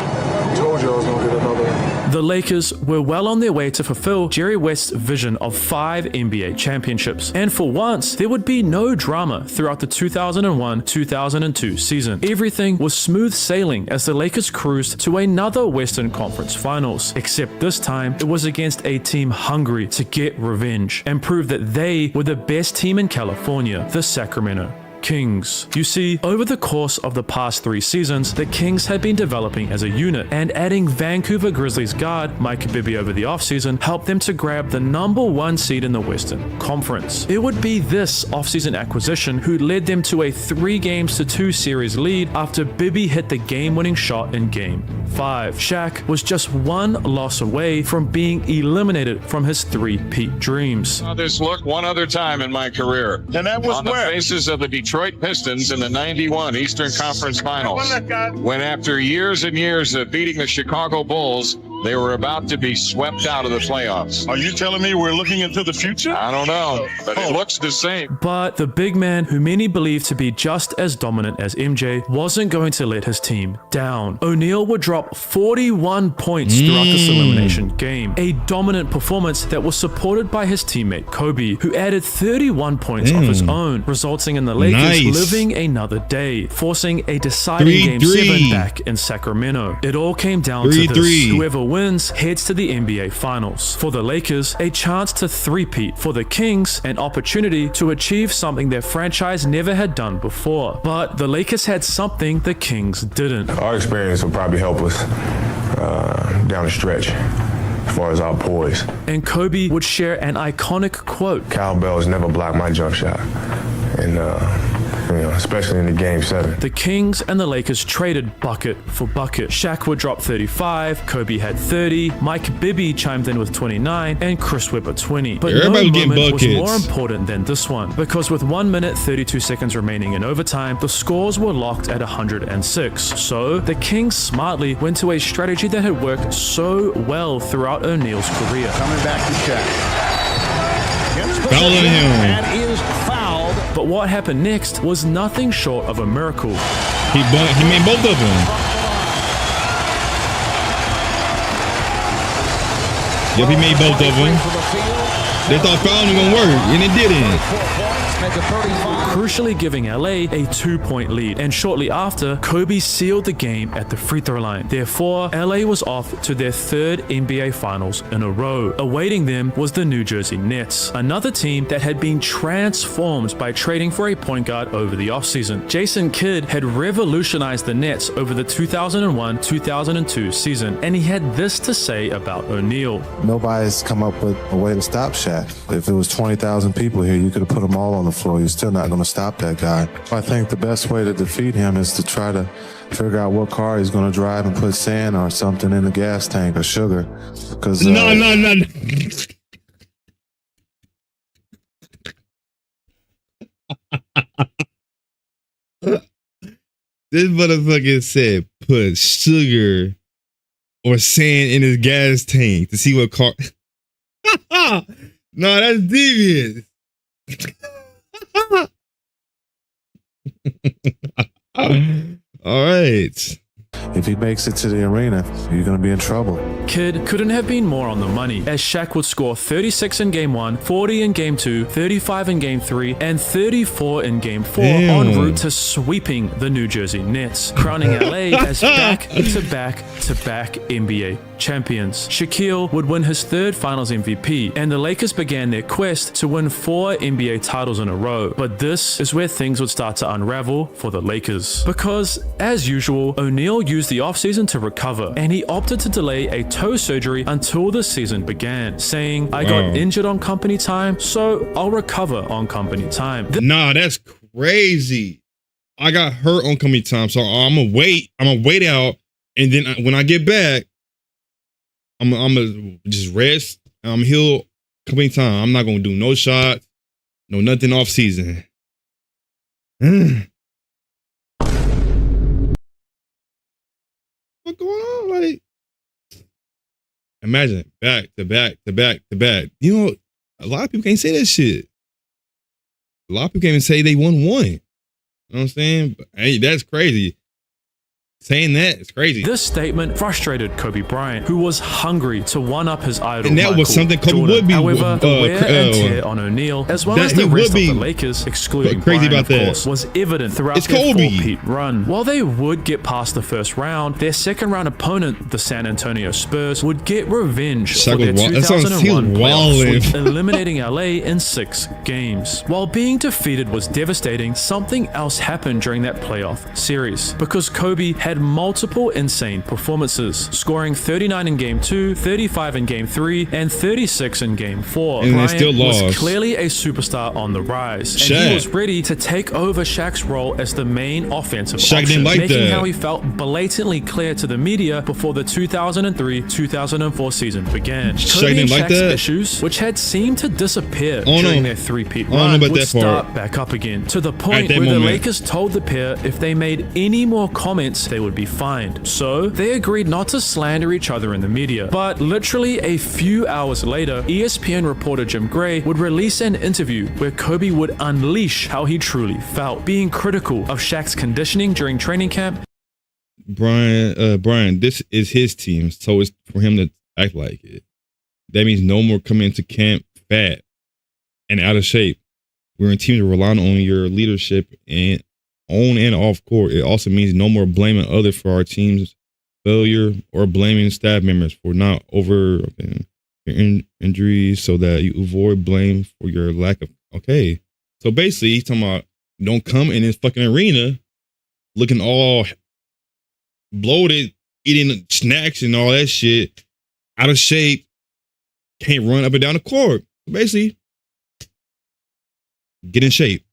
Told you I was gonna get another one.
The Lakers were well on their way to fulfill Jerry West's vision of 5 NBA championships, and for once, there would be no drama throughout the 2001-2002 season. Everything was smooth sailing as the Lakers cruised to another Western Conference Finals, except this time it was against a team hungry to get revenge and prove that they were the best team in California, the Sacramento Kings. You see, over the course of the past 3 seasons, the Kings had been developing as a unit, and adding Vancouver Grizzlies guard Mike Bibby over the offseason helped them to grab the #1 seed in the Western Conference. It would be this offseason acquisition who led them to a 3-2 series lead after Bibby hit the game-winning shot in Game 5. Shaq was just 1 loss away from being eliminated from his three-peat dreams.
Saw this look one other time in my career.
And that was
on the faces of the Detroit Pistons in the '91 Eastern Conference Finals, when after years and years of beating the Chicago Bulls, they were about to be swept out of the playoffs.
Are you telling me we're looking into the future?
I don't know, but it looks the same.
But the big man, who many believe to be just as dominant as MJ, wasn't going to let his team down. O'Neal would drop 41 points throughout this elimination game, a dominant performance that was supported by his teammate Kobe, who added 31 points of his own, resulting in the Lakers living another day, forcing a deciding Game 7 back in Sacramento. It all came down to this: whoever wins heads to the NBA Finals. For the Lakers, a chance to three-peat. For the Kings, an opportunity to achieve something their franchise never had done before. But the Lakers had something the Kings didn't.
Our experience will probably help us down the stretch as far as our poise.
And Kobe would share an iconic quote.
Cowbell's never blocked my jump shot. And especially in the Game 7.
The Kings and the Lakers traded bucket for bucket. Shaq would drop 35, Kobe had 30, Mike Bibby chimed in with 29, and Chris Webber 20. But no moment was more important than this one, because with 1 minute 32 seconds remaining in overtime, the scores were locked at 106. So the Kings smartly went to a strategy that had worked so well throughout O'Neal's career.
Coming back to Shaq.
Fouling him.
And is fouled.
But what happened next was nothing short of a miracle.
He made both of them. Yep, he made both of them. They thought fouling was gonna work, and it didn't.
crucially giving LA a 2-point lead. And shortly after, Kobe sealed the game at the free throw line. Therefore, LA was off to their third NBA Finals in a row. Awaiting them was the New Jersey Nets, another team that had been transformed by trading for a point guard over the offseason. Jason Kidd had revolutionized the Nets over the 2001-2002 season, and he had this to say about O'Neal.
Nobody's come up with a way to stop Shaq. If it was 20,000 people here, you could have put them all on the floor. You're still not going to stop that guy. I think the best way to defeat him is to try to figure out what car he's going to drive and put sand or something in the gas tank or sugar. Because
no. This motherfucker said put sugar or sand in his gas tank to see what car. No, that's devious. All right.
If he makes it to the arena, you're going to be in trouble.
Kidd couldn't have been more on the money, as Shaq would score 36 in Game 1, 40 in Game 2, 35 in Game 3, and 34 in Game 4 en route to sweeping the New Jersey Nets, crowning LA as back-to-back-to-back NBA champions. Shaquille would win his third Finals MVP, and the Lakers began their quest to win 4 NBA titles in a row. But this is where things would start to unravel for the Lakers. Because, as usual, O'Neal used the offseason to recover, and he opted to delay a toe surgery until the season began, saying, I got injured on company time, so I'll recover on company time.
Nah, that's crazy. I got hurt on company time, so I'm gonna wait out, and then when I get back, I'm gonna just rest. I'm healed company time. I'm not gonna do no shots, no nothing off season. What's going on? Like, imagine back to back. You know, a lot of people can't say that shit. A lot of people can't even say they won one. You know what I'm saying? But, hey, that's crazy. Saying that is crazy.
This statement frustrated Kobe Bryant, who was hungry to one-up his idol.
And that
Michael
was something Kobe
Jordan.
would be.
However, the wear and tear on O'Neal, as well as the rest of the Lakers, excluding
crazy
Bryant,
about
of
that.
course, was evident throughout their four-peat run. While they would get past the first round, their second-round opponent, the San Antonio Spurs, would get revenge for their 2001 playoff sweep, eliminating LA in 6 games. While being defeated was devastating, something else happened during that playoff series, because Kobe had multiple insane performances, scoring 39 in Game 2, 35 in Game 3, and 36 in Game 4.
And
Bryant
they still lost.
was clearly a superstar on the rise, and he was ready to take over Shaq's role as the main offensive option, making how he felt blatantly clear to the media before the 2003-2004 season began. Kobe and Shaq's issues, which had seemed to disappear during their three-peat run, would start back up again, to the point where the Lakers told the pair if they made any more comments, they would be fined. So they agreed not to slander each other in the media. But literally a few hours later, ESPN reporter Jim Gray would release an interview where Kobe would unleash how he truly felt, being critical of Shaq's conditioning during training camp.
Brian, this is his team, so it's for him to act like it. That means no more coming into camp fat and out of shape. We're a team to rely on your leadership and on and off court. It also means no more blaming others for our team's failure or blaming staff members for not over injuries, so that you avoid blame for your lack of. Okay, so basically he's talking about don't come in this fucking arena looking all bloated, eating snacks and all that shit, out of shape, can't run up and down the court. Basically, get in shape.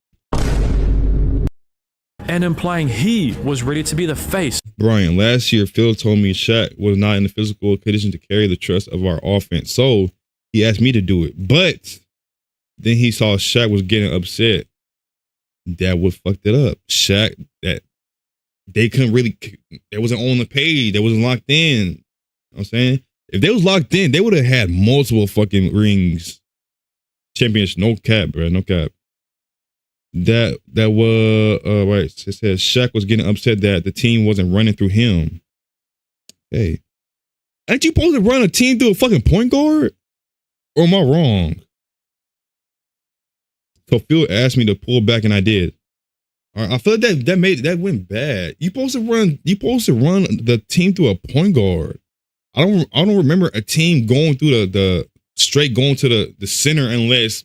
And implying he was ready to be the face.
Brian, last year, Phil told me Shaq was not in the physical condition to carry the trust of our offense. So he asked me to do it. But then he saw Shaq was getting upset. That what fucked it up. Shaq, that they couldn't really, they wasn't on the page. They wasn't locked in. You know what I'm saying? If they was locked in, they would have had multiple fucking rings. Championship, no cap, bro, no cap. That was right. It says Shaq was getting upset that the team wasn't running through him. Hey, ain't you supposed to run a team through a fucking point guard? Or am I wrong? So Phil asked me to pull back, and I did. All right, I feel like that went bad. You supposed to run the team through a point guard. I don't remember a team going through the straight going to the center unless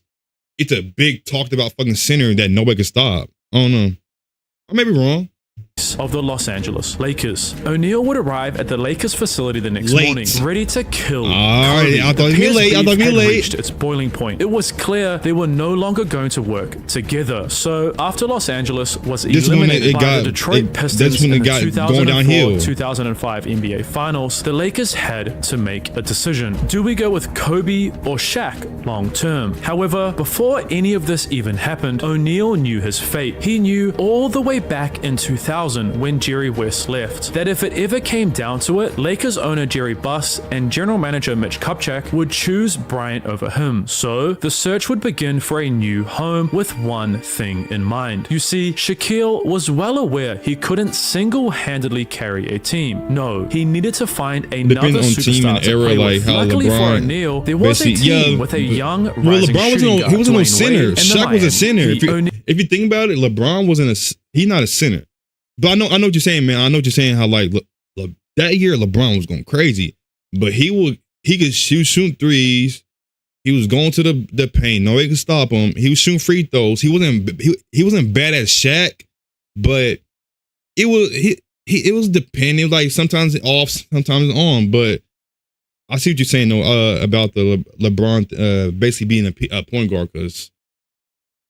it's a big talked about fucking center that nobody can stop. I don't know. I may be wrong.
Of the Los Angeles Lakers. O'Neal would arrive at the Lakers facility the next morning, ready to kill.
Alright, I thought he'd be late.
Reached its boiling point. It was clear they were no longer going to work together. So after Los Angeles was eliminated by the Detroit Pistons in the 2004-2005 NBA Finals, the Lakers had to make a decision. Do we go with Kobe or Shaq long term? However, before any of this even happened, O'Neal knew his fate. He knew all the way back in 2000 when Jerry West left that if it ever came down to it, Lakers owner Jerry Buss and general manager Mitch Kupchak would choose Bryant over him. So the search would begin for a new home with one thing in mind. You see, Shaquille was well aware he couldn't single-handedly carry a team. No, he needed to find another superstar to play with. Luckily for O'Neal, there was a team with a young rising shooting guard.
He wasn't no center. Shaq was a center. If you think about it, LeBron he's not a center. But I know what you're saying, man. I know what you're saying. How like that year LeBron was going crazy, but he could shoot threes. He was going to the paint. Nobody could stop him. He was shooting free throws. He wasn't bad as Shaq, but it was depending. Like sometimes off, sometimes on. But I see what you're saying though about the LeBron basically being a point guard, because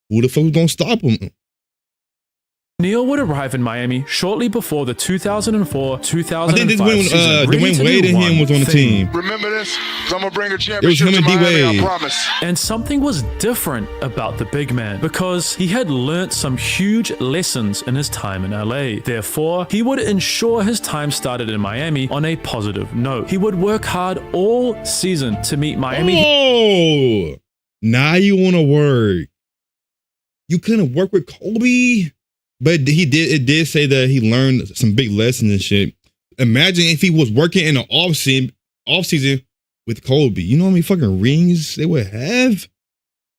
who the fuck was gonna stop him?
O'Neal would arrive in Miami shortly before the 2004-2005
I think this when Dwayne Wade and him was on the team.
Remember this? I'm gonna bring a championship to Miami, I promise.
And something was different about the big man because he had learnt some huge lessons in his time in LA. Therefore, he would ensure his time started in Miami on a positive note. He would work hard all season to meet Miami.
Oh, now you want to work. You couldn't work with Kobe. But it did say that he learned some big lessons and shit. Imagine if he was working in the off season with Kobe. You know how many fucking rings they would have?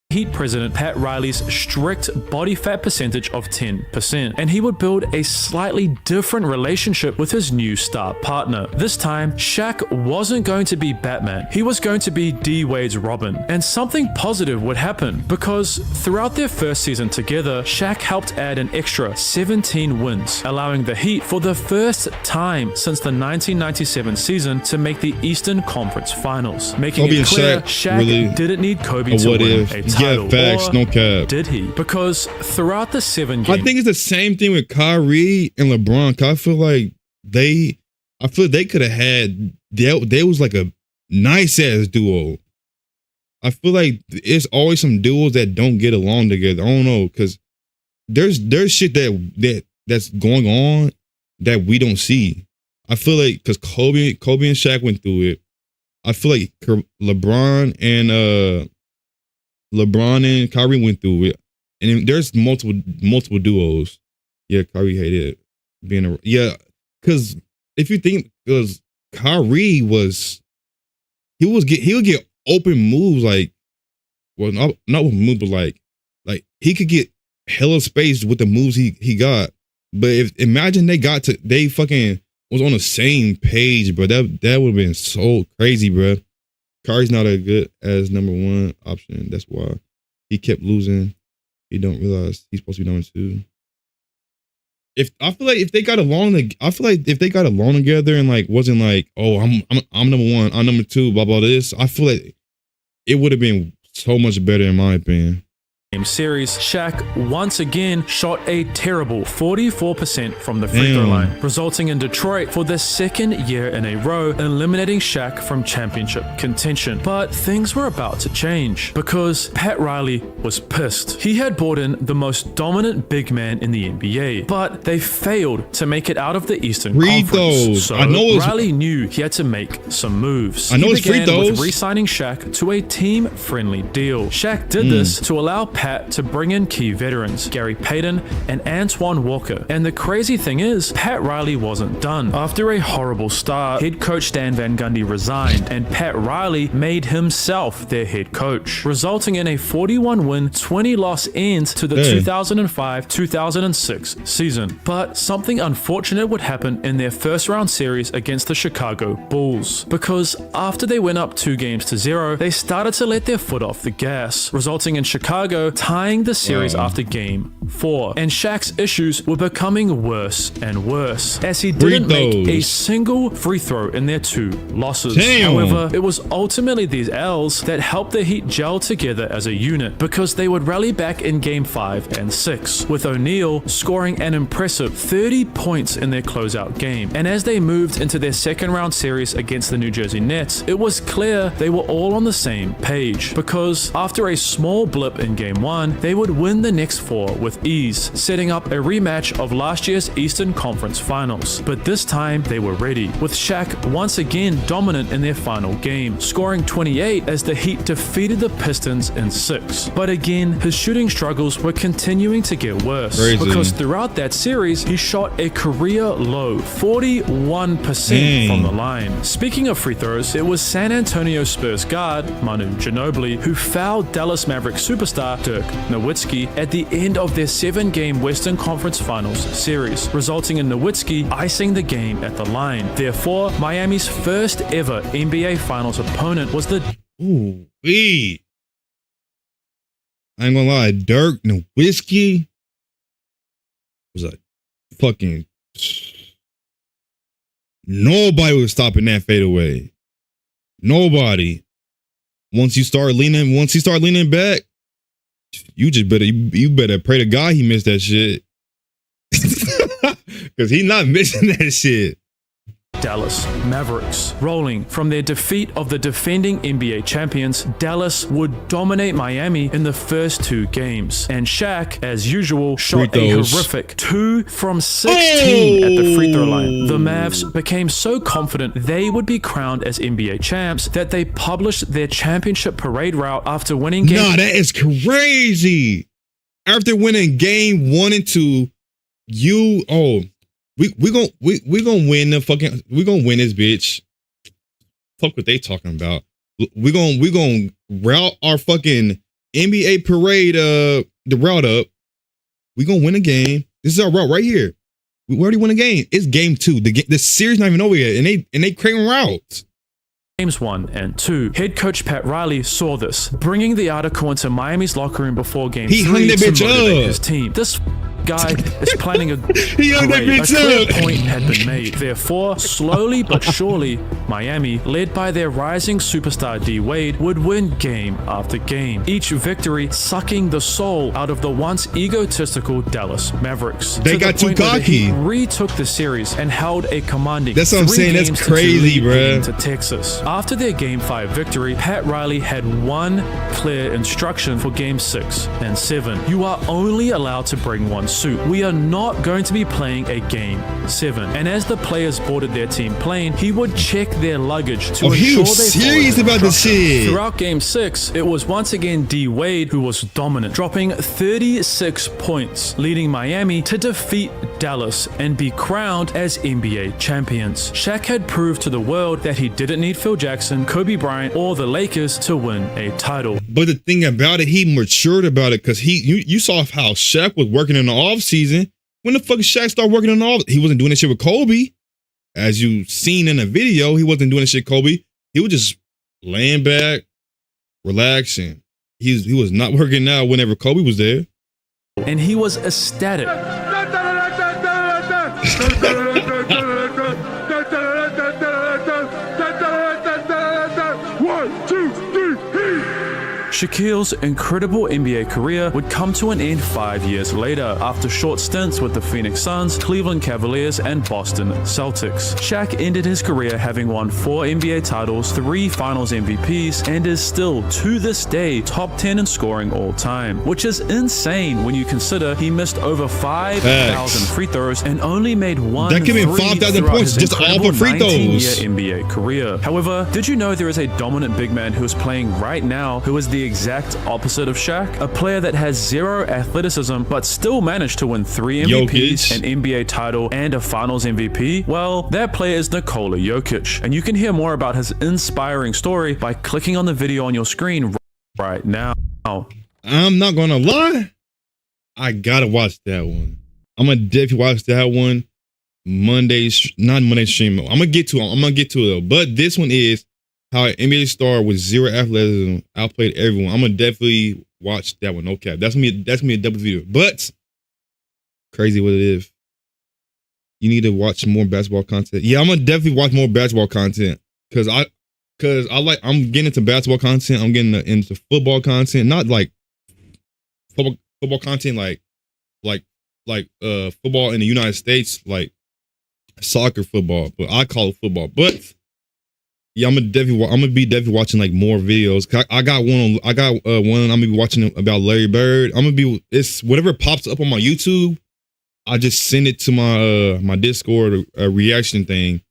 Heat president Pat Riley's strict body fat percentage of 10%, and he would build a slightly different relationship with his new star partner. This time, Shaq wasn't going to be Batman. He was going to be D Wade's Robin, and something positive would happen because throughout their first season together, Shaq helped add an extra 17 wins, allowing the Heat for the first time since the 1997 season to make the Eastern Conference Finals, making
Kobe
it clear
Shaq
really didn't need Kobe to win a title.
Yeah, facts, no cap.
Did he? Because throughout the 7 games,
I think it's the same thing with Kyrie and LeBron. I feel like they could have had. They was like a nice ass duo. I feel like it's always some duos that don't get along together. I don't know, because there's shit that's going on that we don't see. I feel like because Kobe and Shaq went through it. I feel like LeBron and Kyrie went through it, and there's multiple duos. Yeah, Kyrie hated being because if you think, because Kyrie he would get open moves, like, well, not with moves, but like he could get hella space with the moves he got. But imagine they fucking was on the same page, bro. That would have been so crazy, bro. Kyrie's not as good as number one option. That's why he kept losing. He don't realize he's supposed to be number two. I feel like if they got along together and like wasn't like, oh, I'm number one, I'm number two, blah blah this. I feel like it would have been so much better in my opinion.
Series, Shaq once again shot a terrible 44% from the free throw line, resulting in Detroit for the second year in a row eliminating Shaq from championship contention. But things were about to change because Pat Riley was pissed. He had brought in the most dominant big man in the NBA, but they failed to make it out of the Eastern Conference. So Riley knew he had to make some moves. He began with re-signing Shaq to a team-friendly deal. Shaq did this to allow Pat to bring in key veterans, Gary Payton and Antoine Walker. And the crazy thing is, Pat Riley wasn't done. After a horrible start, head coach Stan Van Gundy resigned, and Pat Riley made himself their head coach, resulting in a 41-win, 20-loss end to the 2005-2006 season. But something unfortunate would happen in their first-round series against the Chicago Bulls, because after they went up 2-0, they started to let their foot off the gas, resulting in Chicago tying the series after Game 4. And Shaq's issues were becoming worse and worse, as he didn't make a single free throw in their 2 losses. However, it was ultimately these L's that helped the Heat gel together as a unit, because they would rally back in Game 5 and 6, with O'Neal scoring an impressive 30 points in their closeout game. And as they moved into their second-round series against the New Jersey Nets, it was clear they were all on the same page, because after a small blip in Game 1, they would win the next 4 with ease, setting up a rematch of last year's Eastern Conference Finals. But this time, they were ready, with Shaq once again dominant in their final game, scoring 28 as the Heat defeated the Pistons in 6. But again, his shooting struggles were continuing to get worse, because throughout that series, he shot a career-low 41% from the line. Speaking of free throws, it was San Antonio Spurs guard Manu Ginobili who fouled Dallas Mavericks superstar Dirk Nowitzki at the end of their 7-game Western Conference Finals series, resulting in Nowitzki icing the game at the line. Therefore, Miami's first ever NBA Finals opponent was the
I ain't gonna lie, Dirk Nowitzki was a fucking... Nobody was stopping that fadeaway. Nobody. Once you start leaning back, you better pray to God he missed that shit. Cause he not missing that shit.
Dallas Mavericks. Rolling from their defeat of the defending NBA champions, Dallas would dominate Miami in the first 2 games. And Shaq, as usual, shot a horrific 2 from 16 at the free throw line. The Mavs became so confident they would be crowned as NBA champs that they published their championship parade route after winning game.
Nah, that is crazy. After winning game 1 and 2, we gonna win this bitch. Fuck what they talking about. We gonna route our fucking NBA parade the route up. We gonna win a game. This is our route right here. We already won a game. It's game 2. The series not even over yet, and they creating routes.
Games 1 and 2. Head coach Pat Riley saw this, bringing the article into Miami's locker room before game 3
hung that bitch
to motivate
up.
His team. This guy is planning a
he hung that bitch
clear
up.
point had been made. Therefore, slowly but surely, Miami, led by their rising superstar D Wade, would win game after game, each victory sucking the soul out of the once egotistical Dallas Mavericks.
They got too cocky.
He retook the series and held a commanding
That's what I'm saying. That's crazy, bro.
To Texas. After their Game 5 victory, Pat Riley had one clear instruction for Game 6 and 7. You are only allowed to bring one suit. We are not going to be playing a Game 7. And as the players boarded their team plane, he would check their luggage to ensure
he was
they
serious about the shit.
Throughout Game 6, it was once again D Wade who was dominant, dropping 36 points, leading Miami to defeat Dallas and be crowned as NBA champions. Shaq had proved to the world that he didn't need Phil Jackson, Kobe Bryant, or the Lakers to win a title.
But the thing about it, he matured about it, because you saw how Shaq was working in the offseason. When the fuck did Shaq start working in the off? He wasn't doing that shit with Kobe. As you seen in the video, he wasn't doing that shit with Kobe. He was just laying back, relaxing. He was not working out whenever Kobe was there.
And he was ecstatic. Shaquille's incredible NBA career would come to an end 5 years later, after short stints with the Phoenix Suns, Cleveland Cavaliers, and Boston Celtics. Shaq ended his career having won 4 NBA titles, 3 Finals MVPs, and is still, to this day, top 10 in scoring all time, which is insane when you consider he missed over 5,000 free throws and only made one
that could be 5,000 points just off of free throws.
19-year NBA career. However, did you know there is a dominant big man who is playing right now who is the exact opposite of Shaq, a player that has zero athleticism but still managed to win 3 MVPs, an NBA title, and a Finals MVP? Well, that player is Nikola Jokic, and you can hear more about his inspiring story by clicking on the video on your screen right now.
I'm not gonna lie, I gotta watch that one. I'm gonna definitely watch that one not Monday stream. I'm gonna get to it though. But this one is how an NBA star with zero athleticism outplayed everyone. I'm gonna definitely watch that one. No cap. That's gonna be a double video. But crazy what it is. You need to watch more basketball content. Yeah, I'm gonna definitely watch more basketball content because I'm getting into basketball content. I'm getting into football content, not like football content like football in the United States, like soccer football, but I call it football. But yeah, I'm gonna be definitely watching like more videos. I got one I'm gonna be watching about Larry Bird. It's whatever pops up on my YouTube, I just send it to my Discord reaction thing.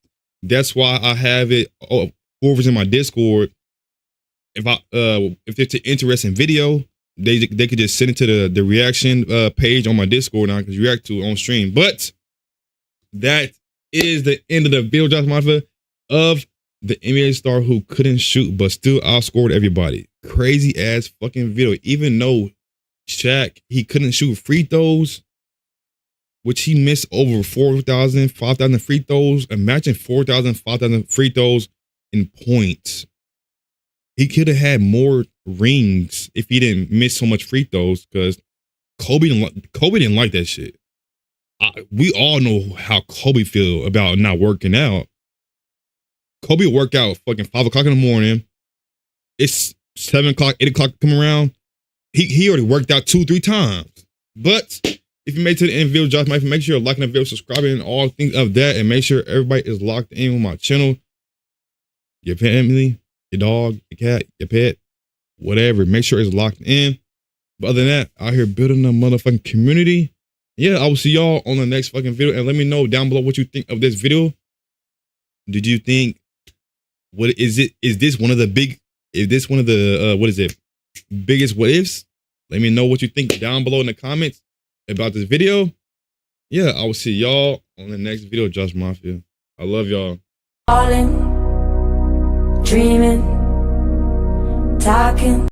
That's why I have it. Whoever's in my Discord, if it's an interesting video, they could just send it to the reaction page on my Discord, and I can react to it on stream. But that is the end of the video, Josh Mafia, of the NBA star who couldn't shoot but still outscored everybody. Crazy ass fucking video. Even though Shaq, he couldn't shoot free throws, which he missed over 4,000, 5,000 free throws. Imagine 4,000, 5,000 free throws in points. He could have had more rings if he didn't miss so much free throws, because Kobe didn't like that shit. We all know how Kobe feel about not working out. Kobe will work out fucking 5 o'clock in the morning. It's 7 o'clock, 8 o'clock come around. He already worked out 2-3 times. But if you made it to the end of the video, Josh Mafia, make sure you're liking the video, subscribing, and all things of that, and make sure everybody is locked in with my channel. Your family, your dog, your cat, your pet, whatever. Make sure it's locked in. But other than that, out here building a motherfucking community. Yeah, I will see y'all on the next fucking video, and let me know down below what you think of this video. Did you think, what is it? Is this one of the biggest what ifs? Let me know what you think down below in the comments about this video. Yeah, I will see y'all on the next video, Josh Mafia. I love y'all.
Falling, dreaming, talking.